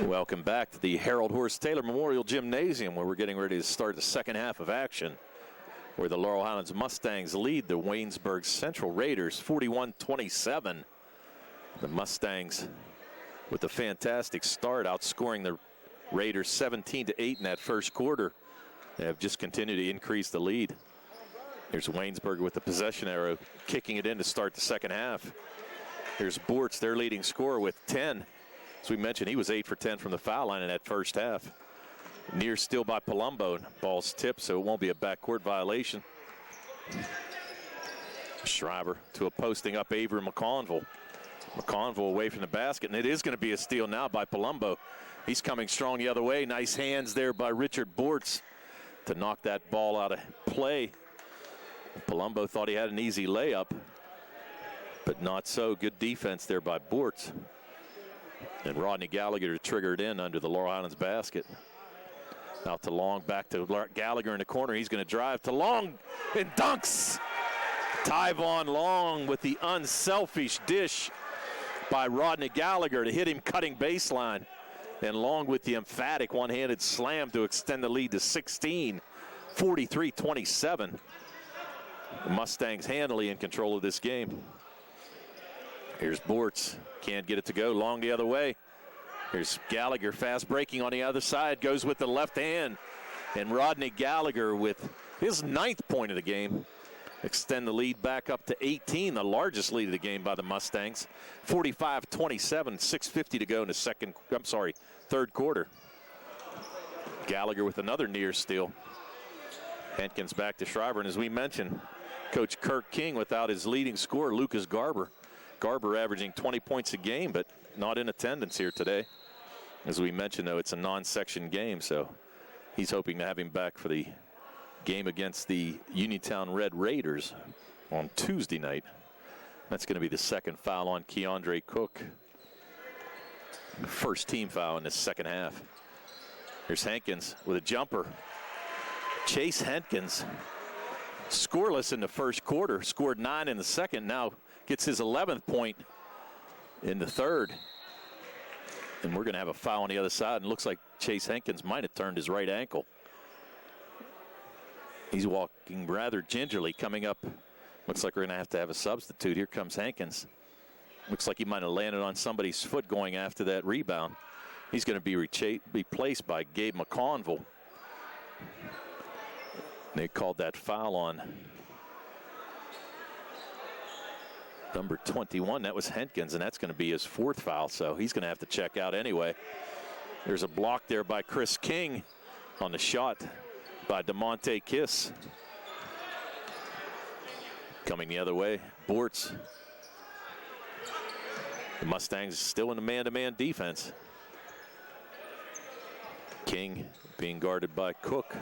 Welcome back to the Harold Horse Taylor Memorial Gymnasium, where we're getting ready to start the second half of action, where the Laurel Highlands Mustangs lead the Waynesburg Central Raiders 41-27. The Mustangs with a fantastic start, outscoring the Raiders 17-8 in that first quarter. They have just continued to increase the lead. Here's Waynesburg with the possession arrow, kicking it in to start the second half. Here's Bortz, their leading scorer, with 10. As we mentioned, he was 8 for 10 from the foul line in that first half. Near steal by Palumbo. Ball's tipped, so it won't be a backcourt violation. Shriver to a posting up Avery McConville. McConville away from the basket, and it is going to be a steal now by Palumbo. He's coming strong the other way. Nice hands there by Richard Bortz to knock that ball out of play. Palumbo thought he had an easy layup, but not so. Good defense there by Bortz. And Rodney Gallagher triggered in under the Laurel Highlands basket. Out to Long, back to Gallagher in the corner. He's going to drive to Long and dunks. Tyvon Long with the unselfish dish by Rodney Gallagher to hit him cutting baseline. And Long with the emphatic one-handed slam to extend the lead to 16, 43-27. The Mustangs handily in control of this game. Here's Bortz. Can't get it to go. Long the other way. Here's Gallagher, fast breaking on the other side. Goes with the left hand. And Rodney Gallagher with his 9th point of the game. Extend the lead back up to 18, the largest lead of the game by the Mustangs. 45-27, 6:50 to go in the third quarter. Gallagher with another near steal. Hankins back to Shriver. And as we mentioned, Coach Kirk King without his leading scorer, Lucas Garber. Garber averaging 20 points a game, but not in attendance here today. As we mentioned, though, it's a non-section game, so he's hoping to have him back for the game against the Uniontown Red Raiders on Tuesday night. That's going to be the second foul on Keandre Cook. First team foul in the second half. Here's Hankins with a jumper. Chase Hankins, scoreless in the first quarter, scored 9 in the second, now gets his 11th point in the third. And we're going to have a foul on the other side, and looks like Chase Hankins might have turned his right ankle. He's walking rather gingerly coming up. Looks like we're going to have a substitute. Here comes Hankins. Looks like he might have landed on somebody's foot going after that rebound. He's going to be replaced by Gabe McConville. They called that foul on number 21. That was Hankins, and that's going to be his 4th foul, so he's going to have to check out anyway. There's a block there by Chris King on the shot by DeMonte Kiss. Coming the other way, Bortz. The Mustangs still in the man-to-man defense. King being guarded by Cook.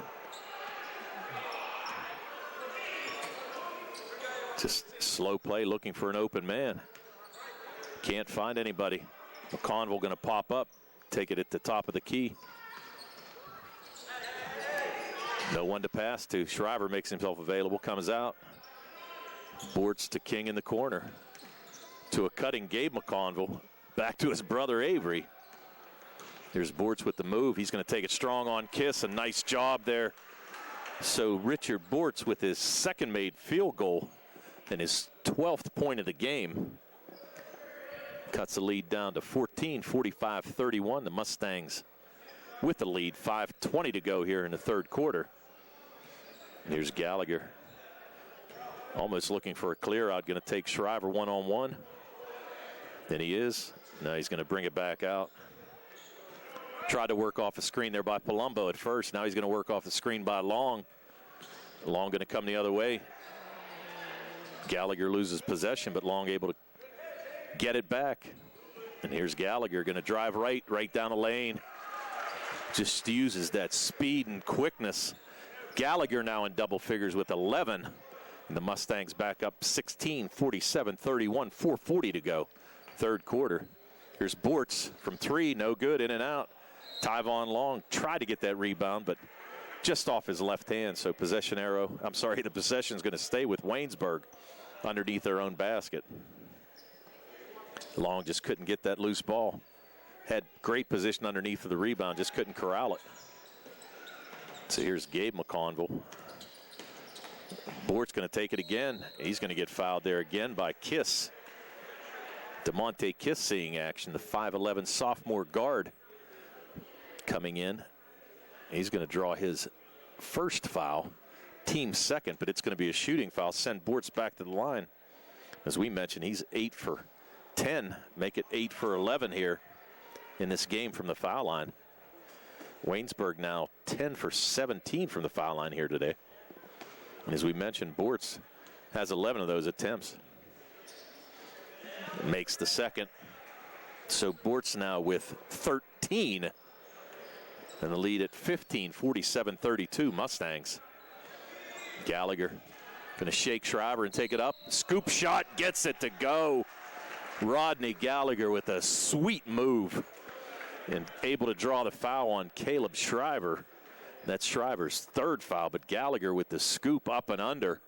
Just slow play, looking for an open man. Can't find anybody. McConville going to pop up, take it at the top of the key. No one to pass to. Shriver makes himself available, comes out. Bortz to King in the corner. To a cutting Gabe McConville. Back to his brother Avery. Here's Bortz with the move. He's going to take it strong on Kiss. A nice job there. So Richard Bortz with his second made field goal and his 12th point of the game. Cuts the lead down to 14, 45-31. The Mustangs with the lead, 5:20 to go here in the third quarter. Here's Gallagher. Almost looking for a clear out. Going to take Shriver one-on-one. And he is. Now he's going to bring it back out. Tried to work off a screen there by Palumbo at first. Now he's going to work off the screen by Long. Long going to come the other way. Gallagher loses possession, but Long able to get it back. And here's Gallagher going to drive right down the lane. Just uses that speed and quickness. Gallagher now in double figures with 11. And the Mustangs back up 16, 47, 31, 4:40 to go. Third quarter. Here's Bortz from three, no good, in and out. Tyvon Long tried to get that rebound, but just off his left hand. So possession arrow, the possession's going to stay with Waynesburg underneath their own basket. Long just couldn't get that loose ball. Had great position underneath for the rebound, just couldn't corral it. So here's Gabe McConville. Bort's going to take it again. He's going to get fouled there again by Kiss. DeMonte Kiss seeing action, the 5'11 sophomore guard coming in. He's going to draw his first foul, team second, but it's going to be a shooting foul. Send Bortz back to the line. As we mentioned, he's 8 for 10, make it 8 for 11 here in this game from the foul line. Waynesburg now 10 for 17 from the foul line here today. And as we mentioned, Bortz has 11 of those attempts. Makes the second. So Bortz now with 13. And the lead at 15, 47-32 Mustangs. Gallagher going to shake Shriver and take it up. Scoop shot, gets it to go. Rodney Gallagher with a sweet move and able to draw the foul on Caleb Shriver. That's Shriver's third foul, but Gallagher with the scoop up and under.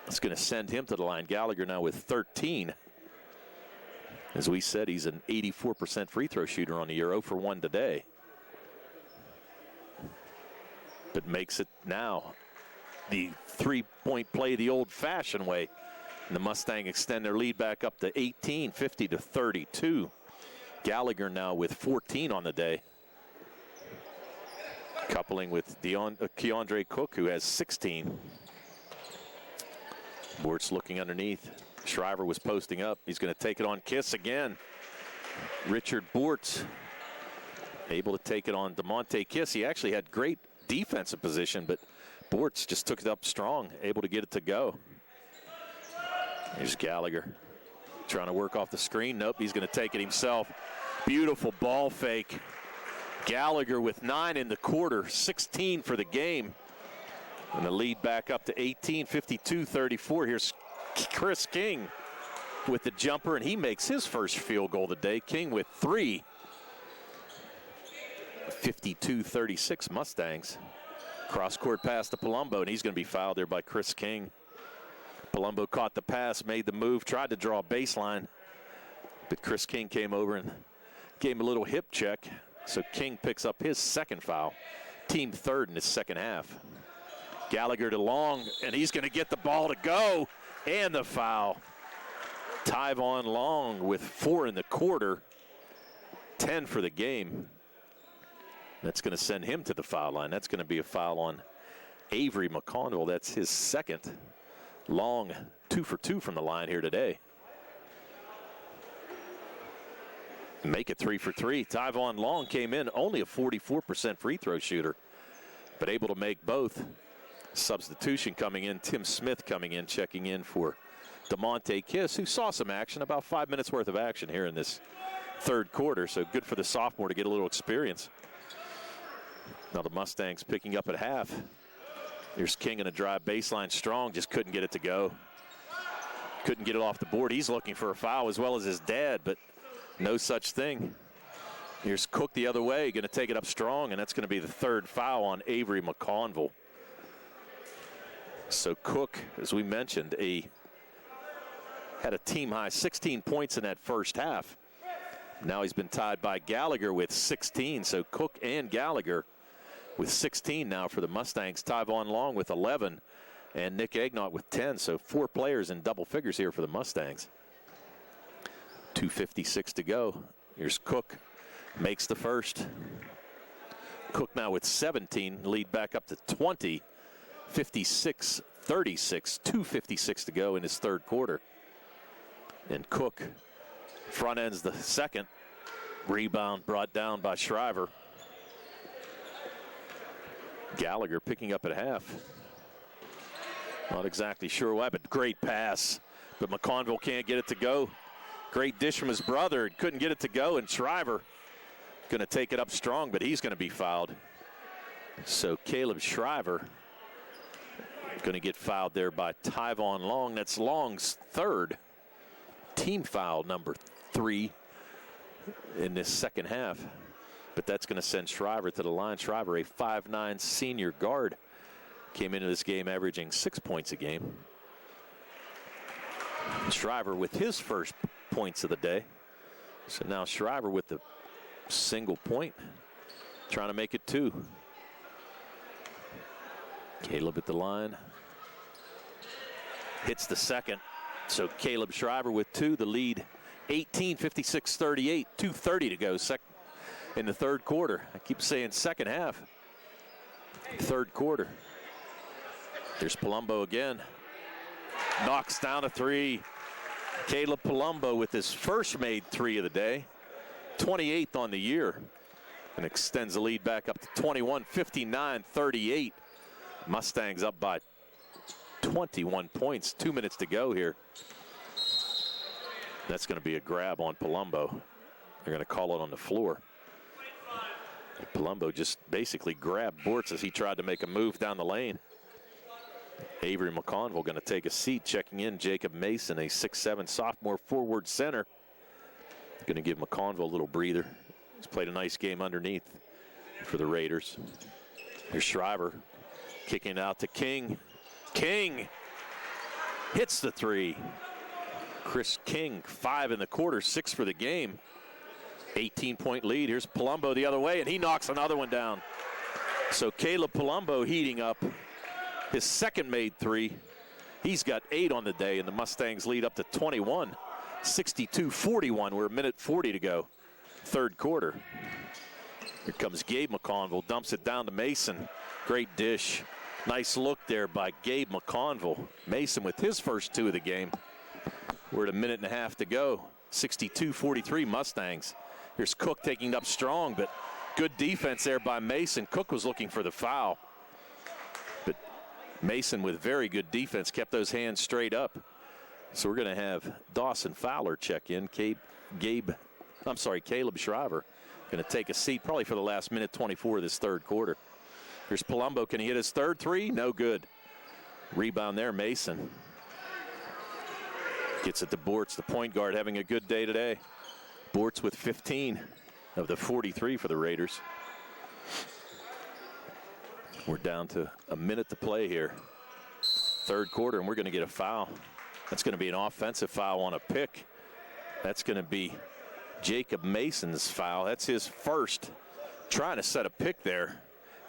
It's going to send him to the line. Gallagher now with 13. As we said, he's an 84% free throw shooter on the year, 0 for 1 today. But makes it now the three-point play the old-fashioned way. And the Mustang extend their lead back up to 18, 50-32. Gallagher now with 14 on the day. Coupling with Keandre Cook, who has 16. Bortz looking underneath. Shriver was posting up. He's going to take it on Kiss again. Richard Bortz able to take it on DeMonte Kiss. He actually had great defensive position, but Bortz just took it up strong, able to get it to go. Here's Gallagher trying to work off the screen. Nope, he's going to take it himself. Beautiful ball fake. Gallagher with 9 in the quarter, 16 for the game. And the lead back up to 18, 52-34. Here's Chris King with the jumper, and he makes his first field goal today. King with 3. 52-36 Mustangs. Cross-court pass to Palumbo, and he's going to be fouled there by Chris King. Palumbo caught the pass, made the move, tried to draw a baseline, but Chris King came over and gave him a little hip check. So King picks up his second foul, team third in his second half. Gallagher to Long, and he's going to get the ball to go, and the foul. Tyvon Long with 4 in the quarter, 10 for the game. That's going to send him to the foul line. That's going to be a foul on Avery McConville. That's his second. Long 2 for 2 from the line here today. Make it 3 for 3. Tyvon Long came in only a 44% free throw shooter, but able to make both. Substitution coming in, Tim Smith coming in, checking in for DeMonte Kiss, who saw some action, about 5 minutes worth of action here in this third quarter. So good for the sophomore to get a little experience. Now the Mustangs picking up at half. Here's King in a drive baseline strong, just couldn't get it to go. Couldn't get it off the board. He's looking for a foul as well as his dad, but no such thing. Here's Cook the other way, going to take it up strong, and that's going to be the third foul on Avery McConville. So Cook, as we mentioned, had a team high 16 points in that first half. Now he's been tied by Gallagher with 16. So Cook and Gallagher with 16 now for the Mustangs. Tyvon Long with 11 and Nick Egnott with 10. So 4 players in double figures here for the Mustangs. 2:56 to go. Here's Cook, makes the first. Cook now with 17, lead back up to 20. 56-36, 2:56 to go in his third quarter. And Cook front ends the second. Rebound brought down by Shriver. Gallagher picking up at half. Not exactly sure why, but great pass. But McConville can't get it to go. Great dish from his brother. Couldn't get it to go, and Shriver going to take it up strong, but he's going to be fouled. So Caleb Shriver going to get fouled there by Tyvon Long. That's Long's third team foul, number 3 in this second half. But that's going to send Shriver to the line. Shriver, a 5'9" senior guard, came into this game averaging 6 points a game. Shriver with his first points of the day. So now Shriver with the single point, trying to make it 2. Caleb at the line. Hits the second. So Caleb Shriver with 2, the lead 18, 56-38, 2:30 to go in the third quarter. I keep saying second half. Third quarter. There's Palumbo again. Knocks down a 3. Caleb Palumbo with his first made 3 of the day. 28th on the year. And extends the lead back up to 21, 59-38. Mustangs up by 21 points. 2 minutes to go here. That's going to be a grab on Palumbo. They're going to call it on the floor. Palumbo just basically grabbed Bortz as he tried to make a move down the lane. Avery McConville going to take a seat. Checking in Jacob Mason, a 6'7" sophomore forward center. Going to give McConville a little breather. He's played a nice game underneath for the Raiders. Here's Shriver kicking out to King. King hits the 3. Chris King, 5 in the quarter, 6 for the game. 18-point lead. Here's Palumbo the other way, and he knocks another one down. So Caleb Palumbo heating up. His second made 3. He's got 8 on the day, and the Mustangs lead up to 21. 62-41. We're a minute 40 to go. Third quarter. Here comes Gabe McConville. Dumps it down to Mason. Great dish. Nice look there by Gabe McConville. Mason with his first 2 of the game. We're at a minute and a half to go. 62-43 Mustangs. Here's Cook taking it up strong, but good defense there by Mason. Cook was looking for the foul. But Mason with very good defense kept those hands straight up. So we're going to have Dawson Fowler check in. Caleb Shriver going to take a seat probably for the last minute 24 of this third quarter. Here's Palumbo. Can he hit his third 3? No good. Rebound there, Mason. Gets it to Bortz, the point guard, having a good day today. Bortz with 15 of the 43 for the Raiders. We're down to a minute to play here. Third quarter, and we're going to get a foul. That's going to be an offensive foul on a pick. That's going to be Jacob Mason's foul. That's his first. Trying to set a pick there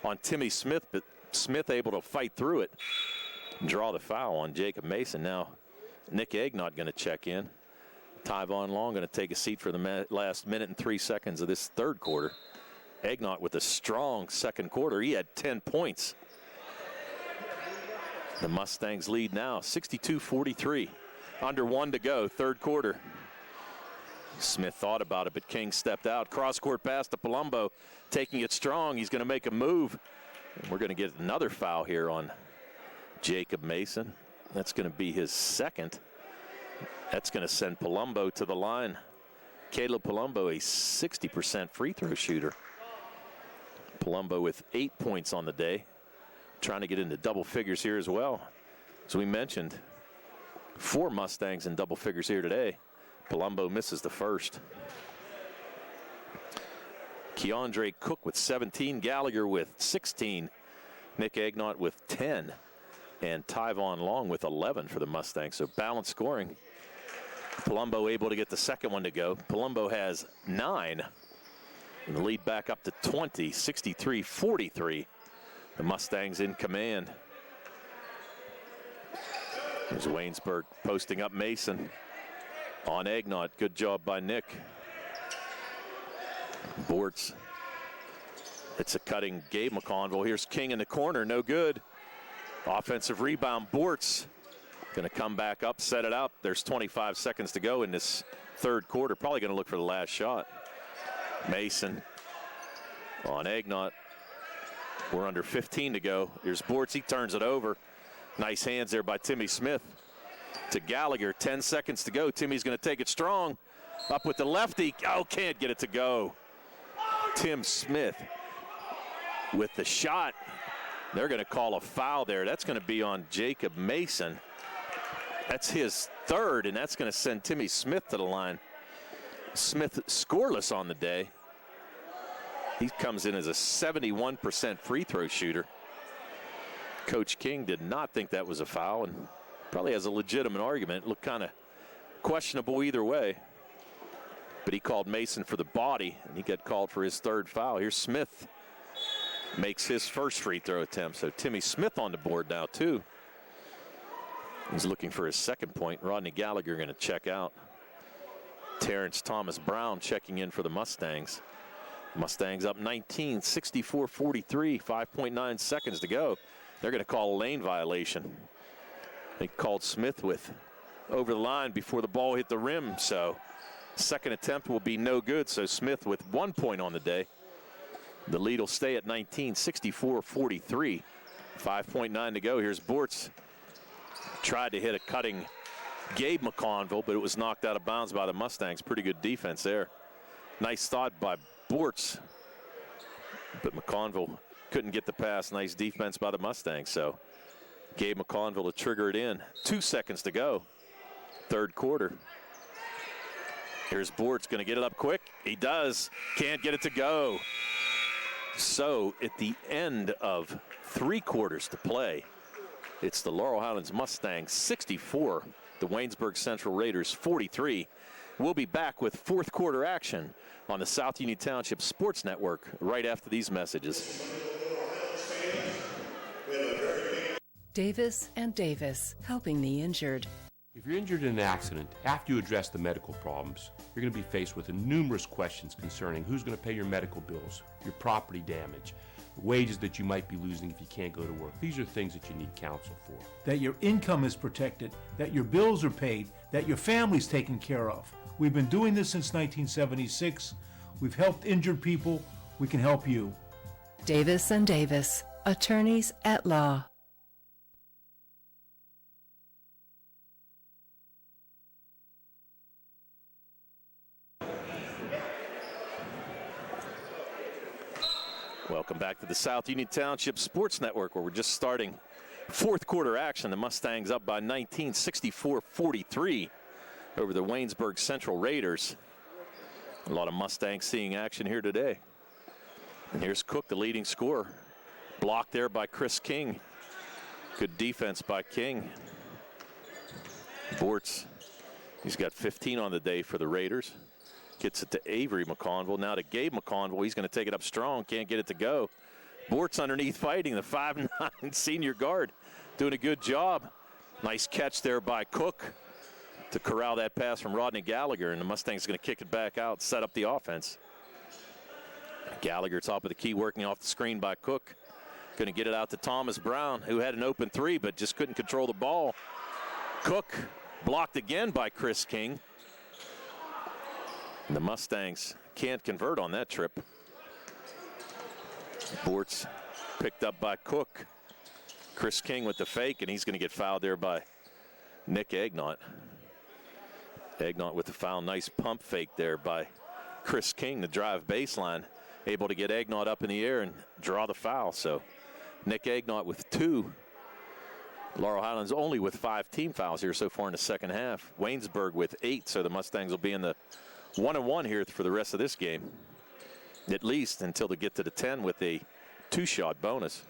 on Timmy Smith, but Smith able to fight through it and draw the foul on Jacob Mason. Now Nick Egnott going to check in. Tyvon Long going to take a seat for the last minute and 3 seconds of this third quarter. Egnott with a strong second quarter. He had 10 points. The Mustangs lead now, 62-43. Under 1 to go, third quarter. Smith thought about it, but King stepped out. Cross-court pass to Palumbo, taking it strong. He's going to make a move. And we're going to get another foul here on Jacob Mason. That's going to be his second. That's going to send Palumbo to the line. Caleb Palumbo, a 60% free throw shooter. Palumbo with 8 points on the day. Trying to get into double figures here as well. As we mentioned, 4 Mustangs in double figures here today. Palumbo misses the first. Keandre Cook with 17. Gallagher with 16. Nick Egnott with 10. And Tyvon Long with 11 for the Mustangs. So balanced scoring. Palumbo able to get the second one to go. Palumbo has 9. And the lead back up to 20, 63-43. The Mustangs in command. There's Waynesburg posting up Mason. On Egnott, good job by Nick. Bortz. It's a cutting Gabe McConville. Here's King in the corner, no good. Offensive rebound, Bortz going to come back up, set it up. There's 25 seconds to go in this third quarter. Probably going to look for the last shot. Mason on Agnott. We're under 15 to go. Here's Bortz. He turns it over. Nice hands there by Timmy Smith to Gallagher. 10 seconds to go. Timmy's going to take it strong. Up with the lefty. Oh, can't get it to go. Tim Smith with the shot. They're going to call a foul there. That's going to be on Jacob Mason. That's his third, and that's going to send Timmy Smith to the line. Smith scoreless on the day. He comes in as a 71% free throw shooter. Coach King did not think that was a foul and probably has a legitimate argument. It looked kind of questionable either way. But he called Mason for the body, and he got called for his third foul. Here's Smith. Makes his first free throw attempt. So Timmy Smith on the board now, too. He's looking for his second point. Rodney Gallagher going to check out. Terrence Thomas Brown checking in for the Mustangs. Mustangs up 19, 64-43, 5.9 seconds to go. They're going to call a lane violation. They called Smith with over the line before the ball hit the rim. So second attempt will be no good. So Smith with 1 point on the day. The lead will stay at 19, 64-43. 5.9 to go. Here's Bortz. Tried to hit a cutting Gabe McConville, but it was knocked out of bounds by the Mustangs. Pretty good defense there. Nice thought by Bortz, but McConville couldn't get the pass. Nice defense by the Mustangs. So Gabe McConville to trigger it in. 2 seconds to go. Third quarter. Here's Bortz going to get it up quick. He does. Can't get it to go. So at the end of 3 quarters to play, it's the Laurel Highlands Mustangs 64, the Waynesburg Central Raiders 43. We'll be back with fourth quarter action on the South Union Township Sports Network right after these messages. Davis and Davis, helping the injured. If you're injured in an accident, after you address the medical problems, you're going to be faced with numerous questions concerning who's going to pay your medical bills, your property damage, the wages that you might be losing if you can't go to work. These are things that you need counsel for. That your income is protected, that your bills are paid, that your family's taken care of. We've been doing this since 1976. We've helped injured people. We can help you. Davis and Davis, attorneys at law. Welcome back to the South Union Township Sports Network, where we're just starting fourth quarter action. The Mustangs up by 19, 64-43 over the Waynesburg Central Raiders. A lot of Mustangs seeing action here today. And here's Cook, the leading scorer. Blocked there by Chris King. Good defense by King. Bortz, he's got 15 on the day for the Raiders. Gets it to Avery McConville. Now to Gabe McConville. He's going to take it up strong. Can't get it to go. Bortz underneath fighting. The 5'9" senior guard doing a good job. Nice catch there by Cook to corral that pass from Rodney Gallagher. And the Mustangs going to kick it back out, set up the offense. Gallagher top of the key, working off the screen by Cook. Going to get it out to Thomas Brown, who had an open three but just couldn't control the ball. Cook blocked again by Chris King. The Mustangs can't convert on that trip. Bortz picked up by Cook. Chris King with the fake, and he's going to get fouled there by Nick Agnott. Agnott with the foul. Nice pump fake there by Chris King, the drive baseline. Able to get Agnott up in the air and draw the foul. So Nick Agnott with 2. Laurel Highlands only with 5 team fouls here so far in the second half. Waynesburg with 8, so the Mustangs will be in the 1-1 here for the rest of this game, at least until they get to the 10 with a 2-shot bonus.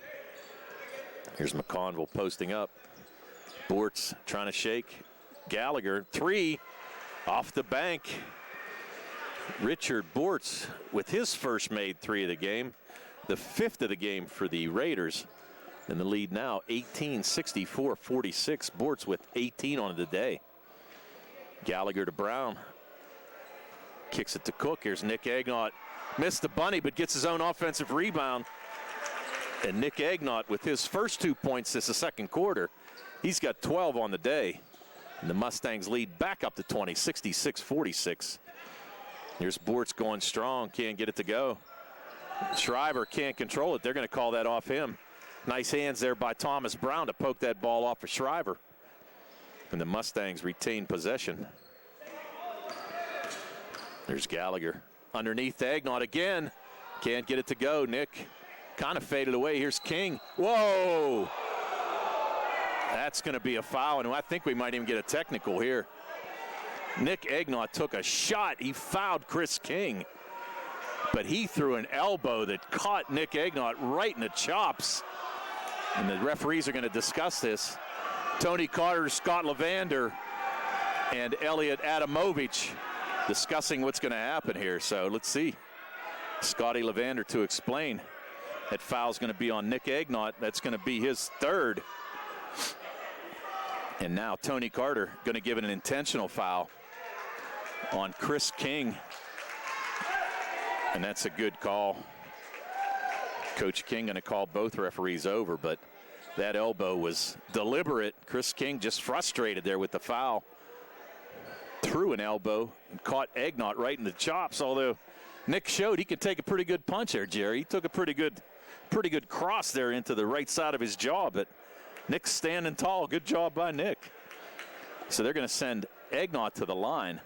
Here's McConville posting up. Bortz trying to shake. Gallagher, 3 off the bank. Richard Bortz with his first made 3 of the game, the 5th of the game for the Raiders. In the lead now, 18, 64-46. Bortz with 18 on the day. Gallagher to Brown. Kicks it to Cook. Here's Nick Agnott. Missed the bunny, but gets his own offensive rebound. And Nick Agnott with his first 2 points this second quarter. He's got 12 on the day. And the Mustangs lead back up to 20, 66-46. Here's Bortz going strong, can't get it to go. Shriver can't control it. They're going to call that off him. Nice hands there by Thomas Brown to poke that ball off of Shriver. And the Mustangs retain possession. There's Gallagher. Underneath to Agnott again. Can't get it to go. Nick kind of faded away. Here's King. Whoa! That's going to be a foul, and I think we might even get a technical here. Nick Agnott took a shot. He fouled Chris King. But he threw an elbow that caught Nick Agnott right in the chops. And the referees are going to discuss this. Tony Carter, Scott Levander, and Elliot Adamovich discussing what's going to happen here. So let's see. Scotty Levander to explain. That foul's going to be on Nick Agnott. That's going to be his third. And now Tony Carter going to give it an intentional foul on Chris King. And that's a good call. Coach King going to call both referees over, but that elbow was deliberate. Chris King just frustrated there with the foul. Threw an elbow and caught Agnott right in the chops, although Nick showed he could take a pretty good punch there, Jerry. He took a pretty good cross there into the right side of his jaw, but Nick's standing tall. Good job by Nick. So they're going to send Agnott to the line.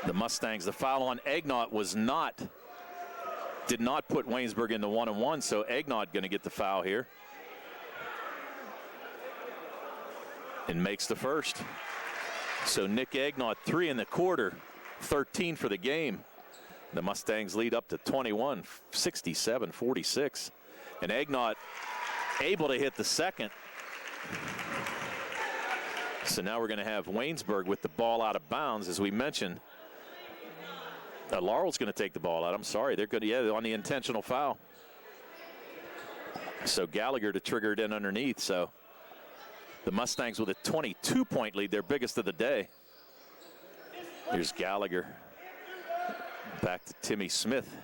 The Mustangs, the foul on Agnott did not put Waynesburg in the 1-on-1, so Agnott going to get the foul here. And makes the first. So Nick Agnott, 3 in the quarter, 13 for the game. The Mustangs lead up to 21, 67-46. And Agnott able to hit the second. So now we're going to have Waynesburg with the ball out of bounds, as we mentioned. Laurel's going to take the ball out. I'm sorry. They're good. Yeah, on the intentional foul. So Gallagher to trigger it in underneath. So the Mustangs with a 22-point lead, their biggest of the day. Here's Gallagher. Back to Timmy Smith.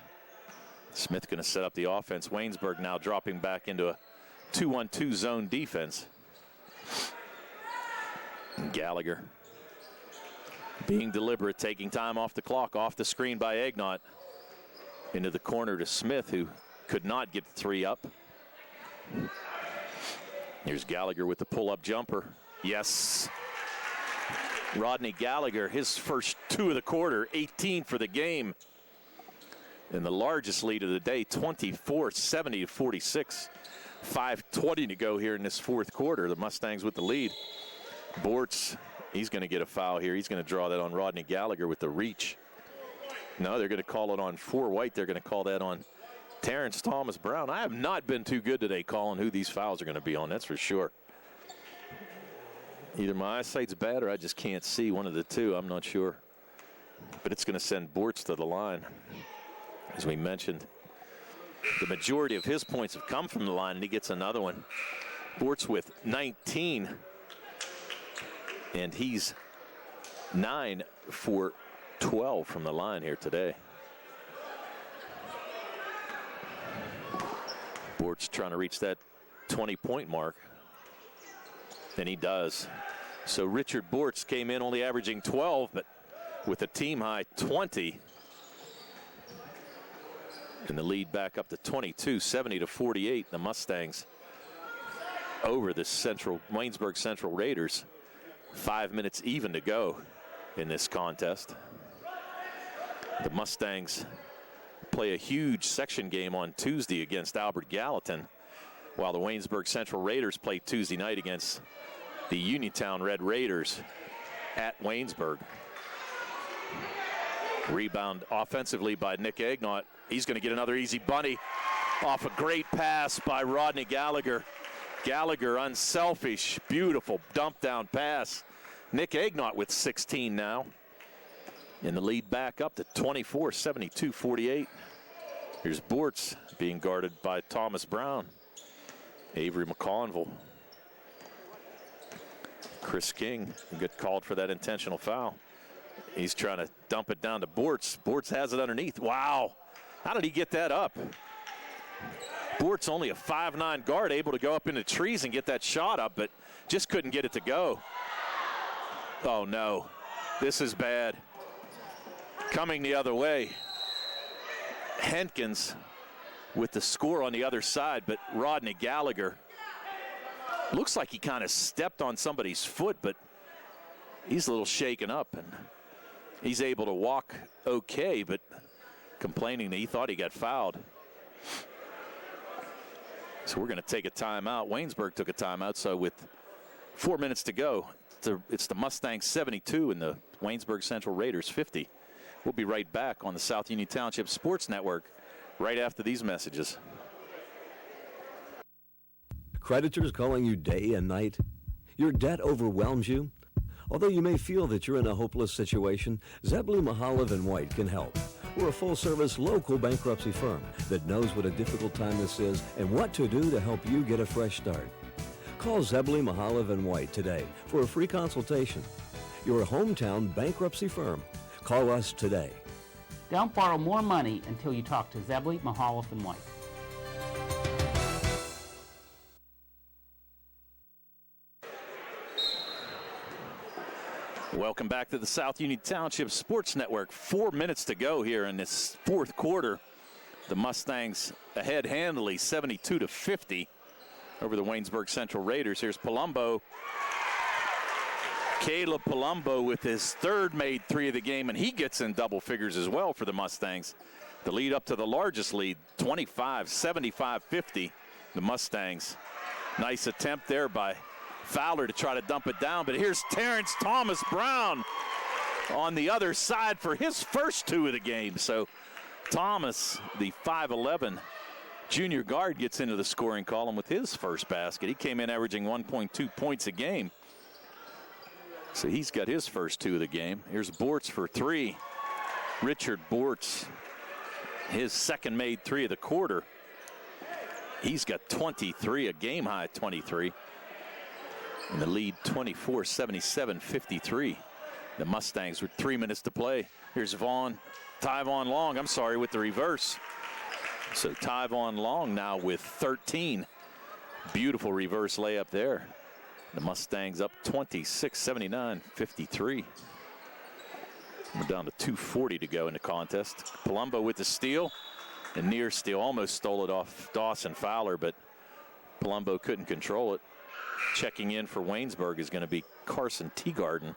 Smith going to set up the offense. Waynesburg now dropping back into a 2-1-2 zone defense. Gallagher being deliberate, taking time off the clock, off the screen by Agnott. Into the corner to Smith, who could not get the 3 up. Here's Gallagher with the pull-up jumper. Yes. Rodney Gallagher, his first 2 of the quarter, 18 for the game. And the largest lead of the day, 24-70-46. 5:20 to go here in this fourth quarter. The Mustangs with the lead. Bortz, he's going to get a foul here. He's going to draw that on Rodney Gallagher with the reach. No, they're going to call it on 4 White. They're going to call that on Terrence Thomas Brown. I have not been too good today calling who these fouls are going to be on, that's for sure. Either my eyesight's bad or I just can't see, one of the two. I'm not sure. But it's going to send Bortz to the line. As we mentioned, the majority of his points have come from the line, and he gets another one. Bortz with 19. And he's 9 for 12 from the line here today. Bortz trying to reach that 20-point mark. And he does. So Richard Bortz came in only averaging 12, but with a team-high 20. And the lead back up to 22, 70-48. The Mustangs over the Waynesburg Central Raiders. 5 minutes even to go in this contest. The Mustangs play a huge section game on Tuesday against Albert Gallatin, while the Waynesburg Central Raiders play Tuesday night against the Uniontown Red Raiders at Waynesburg. Rebound offensively by Nick Agnott. He's going to get another easy bunny off a great pass by Rodney Gallagher. Gallagher, unselfish, beautiful dump down pass. Nick Agnott with 16 now. And the lead back up to 24, 72-48. Here's Bortz being guarded by Thomas Brown. Avery McConville. Chris King get called for that intentional foul. He's trying to dump it down to Bortz. Bortz has it underneath. Wow. How did he get that up? Bort's only a 5'9" guard, able to go up into trees and get that shot up, but just couldn't get it to go. Oh, no. This is bad. Coming the other way. Henkins with the score on the other side, but Rodney Gallagher looks like he kind of stepped on somebody's foot, but he's a little shaken up, and he's able to walk okay, but complaining that he thought he got fouled. So we're going to take a timeout. Waynesburg took a timeout, so with 4 minutes to go, it's the Mustangs 72 and the Waynesburg Central Raiders 50. We'll be right back on the South Union Township Sports Network right after these messages. Creditors calling you day and night? Your debt overwhelms you? Although you may feel that you're in a hopeless situation, Zebley, Mahalev & White can help. We're a full-service local bankruptcy firm that knows what a difficult time this is and what to do to help you get a fresh start. Call Zebley, Mahalev & White today for a free consultation. Your hometown bankruptcy firm. Call us today. Don't borrow more money until you talk to Zebley, Mahalev & White. Welcome back to the South Union Township Sports Network. 4 minutes to go here in this fourth quarter. The Mustangs ahead handily, 72-50 over the Waynesburg Central Raiders. Here's Palumbo. Caleb Palumbo with his third made three of the game, and he gets in double figures as well for the Mustangs. The lead up to the largest lead, 75-50, the Mustangs. Nice attempt there by Fowler to try to dump it down, but here's Terrence Thomas Brown on the other side for his first two of the game. So Thomas, the 5'11" junior guard, gets into the scoring column with his first basket. He came in averaging 1.2 points a game. So he's got his first two of the game. Here's Bortz for three. Richard Bortz, his second made three of the quarter. He's got 23, a game high 23. And the lead 24-77-53. The Mustangs with 3 minutes to play. Here's Tyvon Long, with the reverse. So Tyvon Long now with 13. Beautiful reverse layup there. The Mustangs up 26-79-53. We're down to 2:40 to go in the contest. Palumbo with the steal, and near steal, almost stole it off Dawson Fowler, but Palumbo couldn't control it. Checking in for Waynesburg is going to be Carson Teagarden,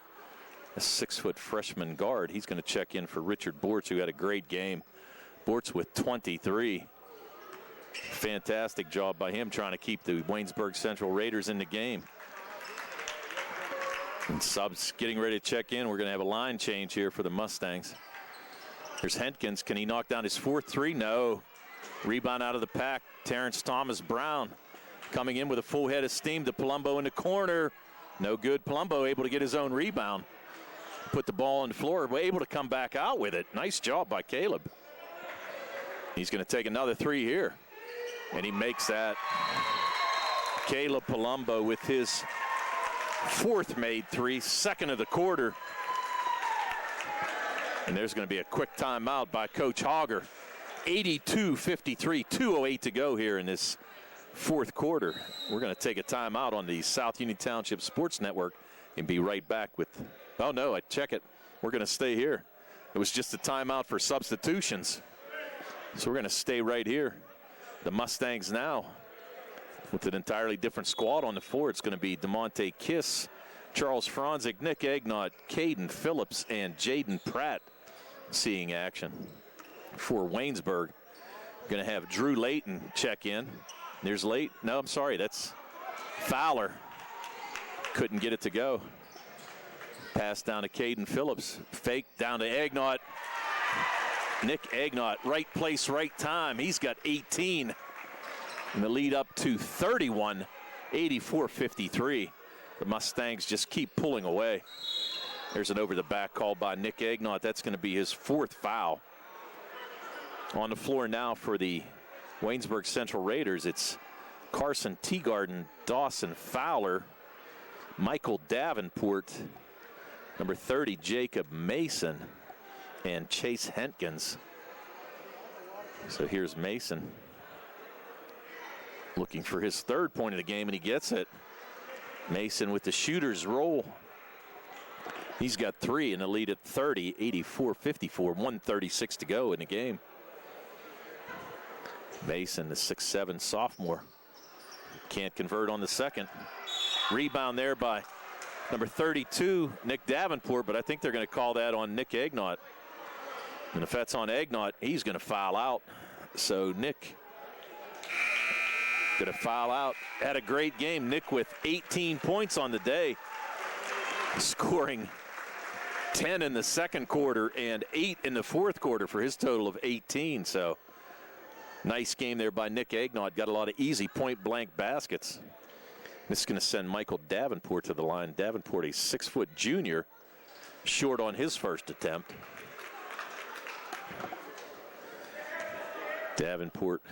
a 6-foot freshman guard. He's going to check in for Richard Bortz, who had a great game. Bortz with 23. Fantastic job by him trying to keep the Waynesburg Central Raiders in the game. And subs getting ready to check in. We're going to have a line change here for the Mustangs. Here's Henkins. Can he knock down his fourth three? No. Rebound out of the pack. Terrence Thomas Brown coming in with a full head of steam to Palumbo in the corner. No good. Palumbo able to get his own rebound. Put the ball on the floor, but able to come back out with it. Nice job by Caleb. He's going to take another three here, and he makes that. Caleb Palumbo with his fourth made three, second of the quarter. And there's going to be a quick timeout by Coach Hogger. 82-53, 2:08 to go here in this fourth quarter. We're going to take a timeout on the South Union Township Sports Network and be right back with, oh no, I check it. We're going to stay here. It was just a timeout for substitutions. So we're going to stay right here. The Mustangs now with an entirely different squad on the floor. It's going to be DeMonte Kiss, Charles Franzik, Nick Egnott, Caden Phillips, and Jaden Pratt seeing action. For Waynesburg, going to have Drew Layton check in. There's that's Fowler. Couldn't get it to go. Pass down to Caden Phillips. Fake down to Egnott. Nick Egnott, right place, right time. He's got 18. And the lead up to 31, 84-53. The Mustangs just keep pulling away. There's an over-the-back call by Nick Egnott. That's going to be his fourth foul. On the floor now for the Waynesburg Central Raiders, it's Carson Teagarden, Dawson Fowler, Michael Davenport, number 30, Jacob Mason, and Chase Henkins. So here's Mason. looking for his third point of the game, and he gets it. Mason with the shooter's roll. He's got 3 in the lead at 30, 84-54, 136 to go in the game. Mason, the 6'7" sophomore, can't convert on the second. Rebound there by number 32, Nick Davenport, but I think they're going to call that on Nick Agnott. And if that's on Agnott, he's going to foul out. So Nick going to foul out. Had a great game. Nick with 18 points on the day, scoring 10 in the second quarter and 8 in the fourth quarter for his total of 18. So nice game there by Nick Agnott. Got a lot of easy point-blank baskets. This is going to send Michael Davenport to the line. Davenport, a 6-foot junior, short on his first attempt. Davenport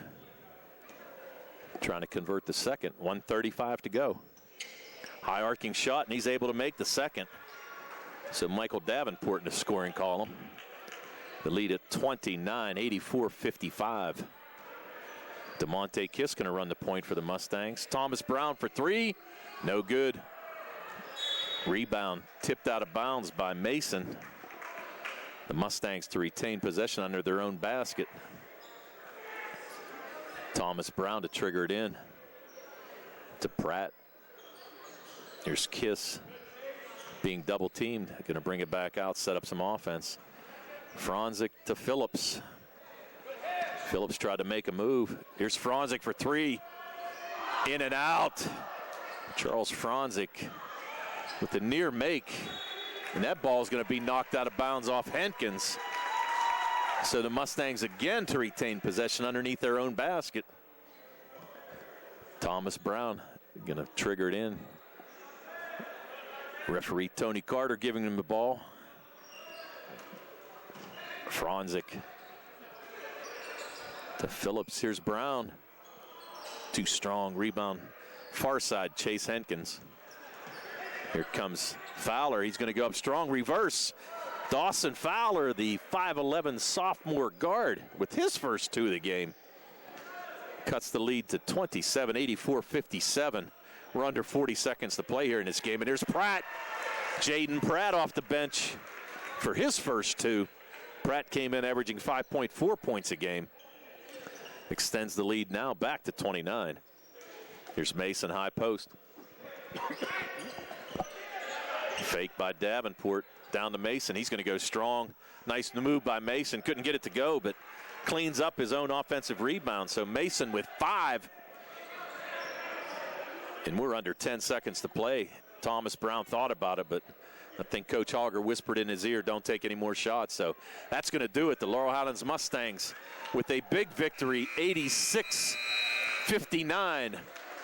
trying to convert the second. 1:35 to go. High arcing shot, and he's able to make the second. So Michael Davenport in the scoring column. The lead at 29, 84-55. DeMonte Kiss going to run the point for the Mustangs. Thomas Brown for 3. No good. Rebound tipped out of bounds by Mason. The Mustangs to retain possession under their own basket. Thomas Brown to trigger it in to Pratt. Here's Kiss being double teamed. Going to bring it back out, set up some offense. Franzik to Phillips. Phillips tried to make a move. Here's Franzik for 3. In and out. Charles Franzik with the near make. And that ball is going to be knocked out of bounds off Henkins. So the Mustangs again to retain possession underneath their own basket. Thomas Brown going to trigger it in. Referee Tony Carter giving him the ball. Franzik to Phillips. Here's Brown. Too strong. Rebound. Far side, Chase Henkins. Here comes Fowler. He's going to go up strong. Reverse. Dawson Fowler, the 5'11" sophomore guard, with his first 2 of the game. Cuts the lead to 27, 84-57. We're under 40 seconds to play here in this game. And here's Pratt. Jaden Pratt off the bench for his first 2. Pratt came in averaging 5.4 points a game. Extends the lead now back to 29. Here's Mason, high post. Fake by Davenport. Down to Mason. He's going to go strong. Nice move by Mason. Couldn't get it to go, but cleans up his own offensive rebound. So Mason with 5. And we're under 10 seconds to play. Thomas Brown thought about it, but I think Coach Hogger whispered in his ear, don't take any more shots. So that's going to do it. The Laurel Highlands Mustangs with a big victory, 86-59.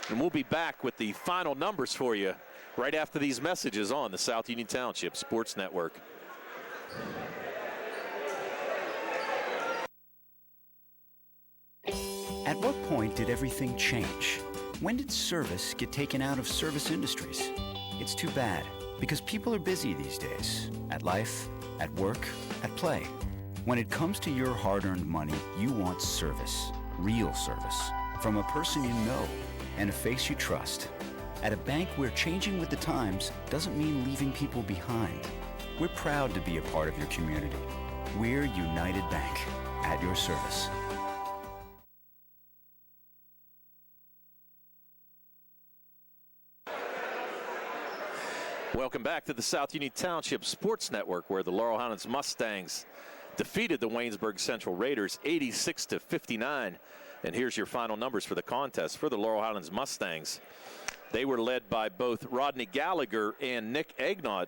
And we'll be back with the final numbers for you right after these messages on the South Union Township Sports Network. At what point did everything change? When did service get taken out of service industries? It's too bad, because people are busy these days. At life, at work, at play. When it comes to your hard-earned money, you want service. Real service. From a person you know and a face you trust. At a bank where changing with the times doesn't mean leaving people behind. We're proud to be a part of your community. We're United Bank, at your service. Welcome back to the South Union Township Sports Network, where the Laurel Highlands Mustangs defeated the Waynesburg Central Raiders 86-59. And here's your final numbers for the contest for the Laurel Highlands Mustangs. They were led by both Rodney Gallagher and Nick Agnott,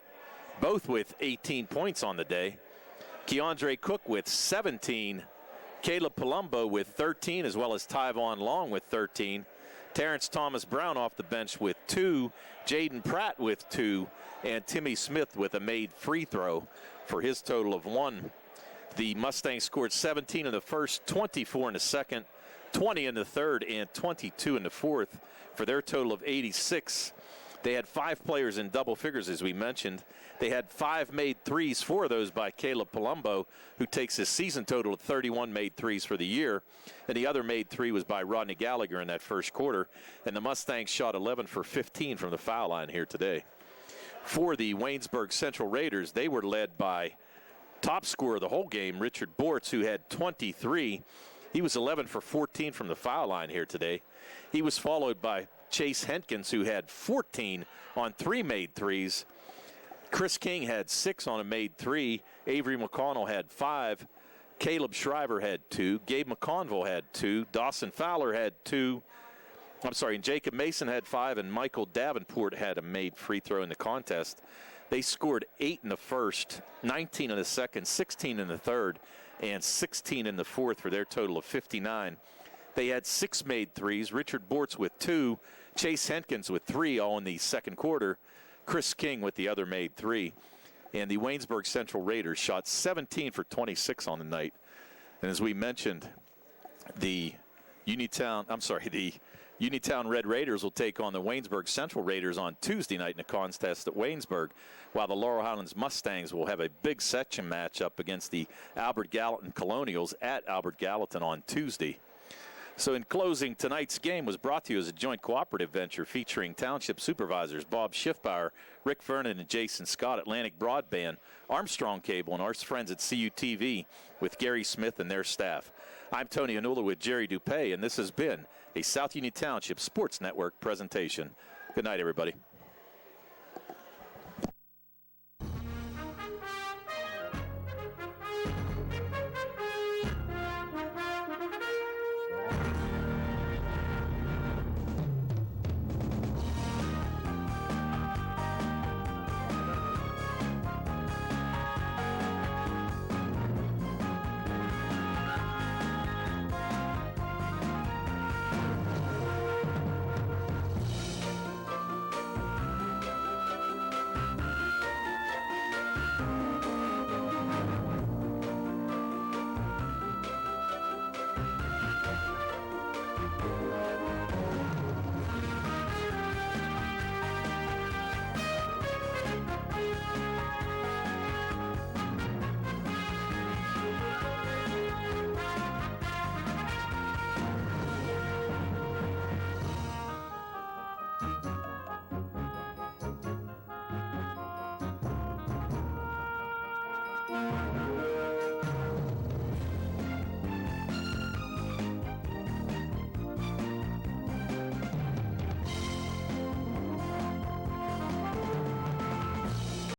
both with 18 points on the day. Keandre Cook with 17. Caleb Palumbo with 13, as well as Tyvon Long with 13. Terrence Thomas Brown off the bench with 2. Jaden Pratt with 2. And Timmy Smith with a made free throw for his total of 1. The Mustangs scored 17 in the first, 24 in the second, 20 in the third, and 22 in the fourth for their total of 86. They had 5 players in double figures, as we mentioned. They had 5 made threes, 4 of those by Caleb Palumbo, who takes his season total of 31 made threes for the year. And the other made 3 was by Rodney Gallagher in that first quarter. And the Mustangs shot 11 for 15 from the foul line here today. For the Waynesburg Central Raiders, they were led by top scorer of the whole game, Richard Bortz, who had 23. He was 11 for 14 from the foul line here today. He was followed by Chase Henkins, who had 14 on 3 made threes. Chris King had 6 on a made 3. Avery McConnell had 5. Caleb Shriver had 2. Gabe McConville had 2. Dawson Fowler had 2. And Jacob Mason had 5, and Michael Davenport had a made free throw in the contest. They scored 8 in the first, 19 in the second, 16 in the third, and 16 in the fourth for their total of 59. They had 6 made threes. Richard Bortz with 2. Chase Henkins with 3 all in the second quarter. Chris King with the other made 3. And the Waynesburg Central Raiders shot 17 for 26 on the night. And as we mentioned, the Uniontown Red Raiders will take on the Waynesburg Central Raiders on Tuesday night in a contest at Waynesburg, while the Laurel Highlands Mustangs will have a big section matchup against the Albert Gallatin Colonials at Albert Gallatin on Tuesday. So in closing, tonight's game was brought to you as a joint cooperative venture featuring Township Supervisors Bob Schiffbauer, Rick Vernon, and Jason Scott, Atlantic Broadband, Armstrong Cable, and our friends at CUTV with Gary Smith and their staff. I'm Tony Anula with Jerry Dupay, and this has been a South Union Township Sports Network presentation. Good night, everybody. Thank you.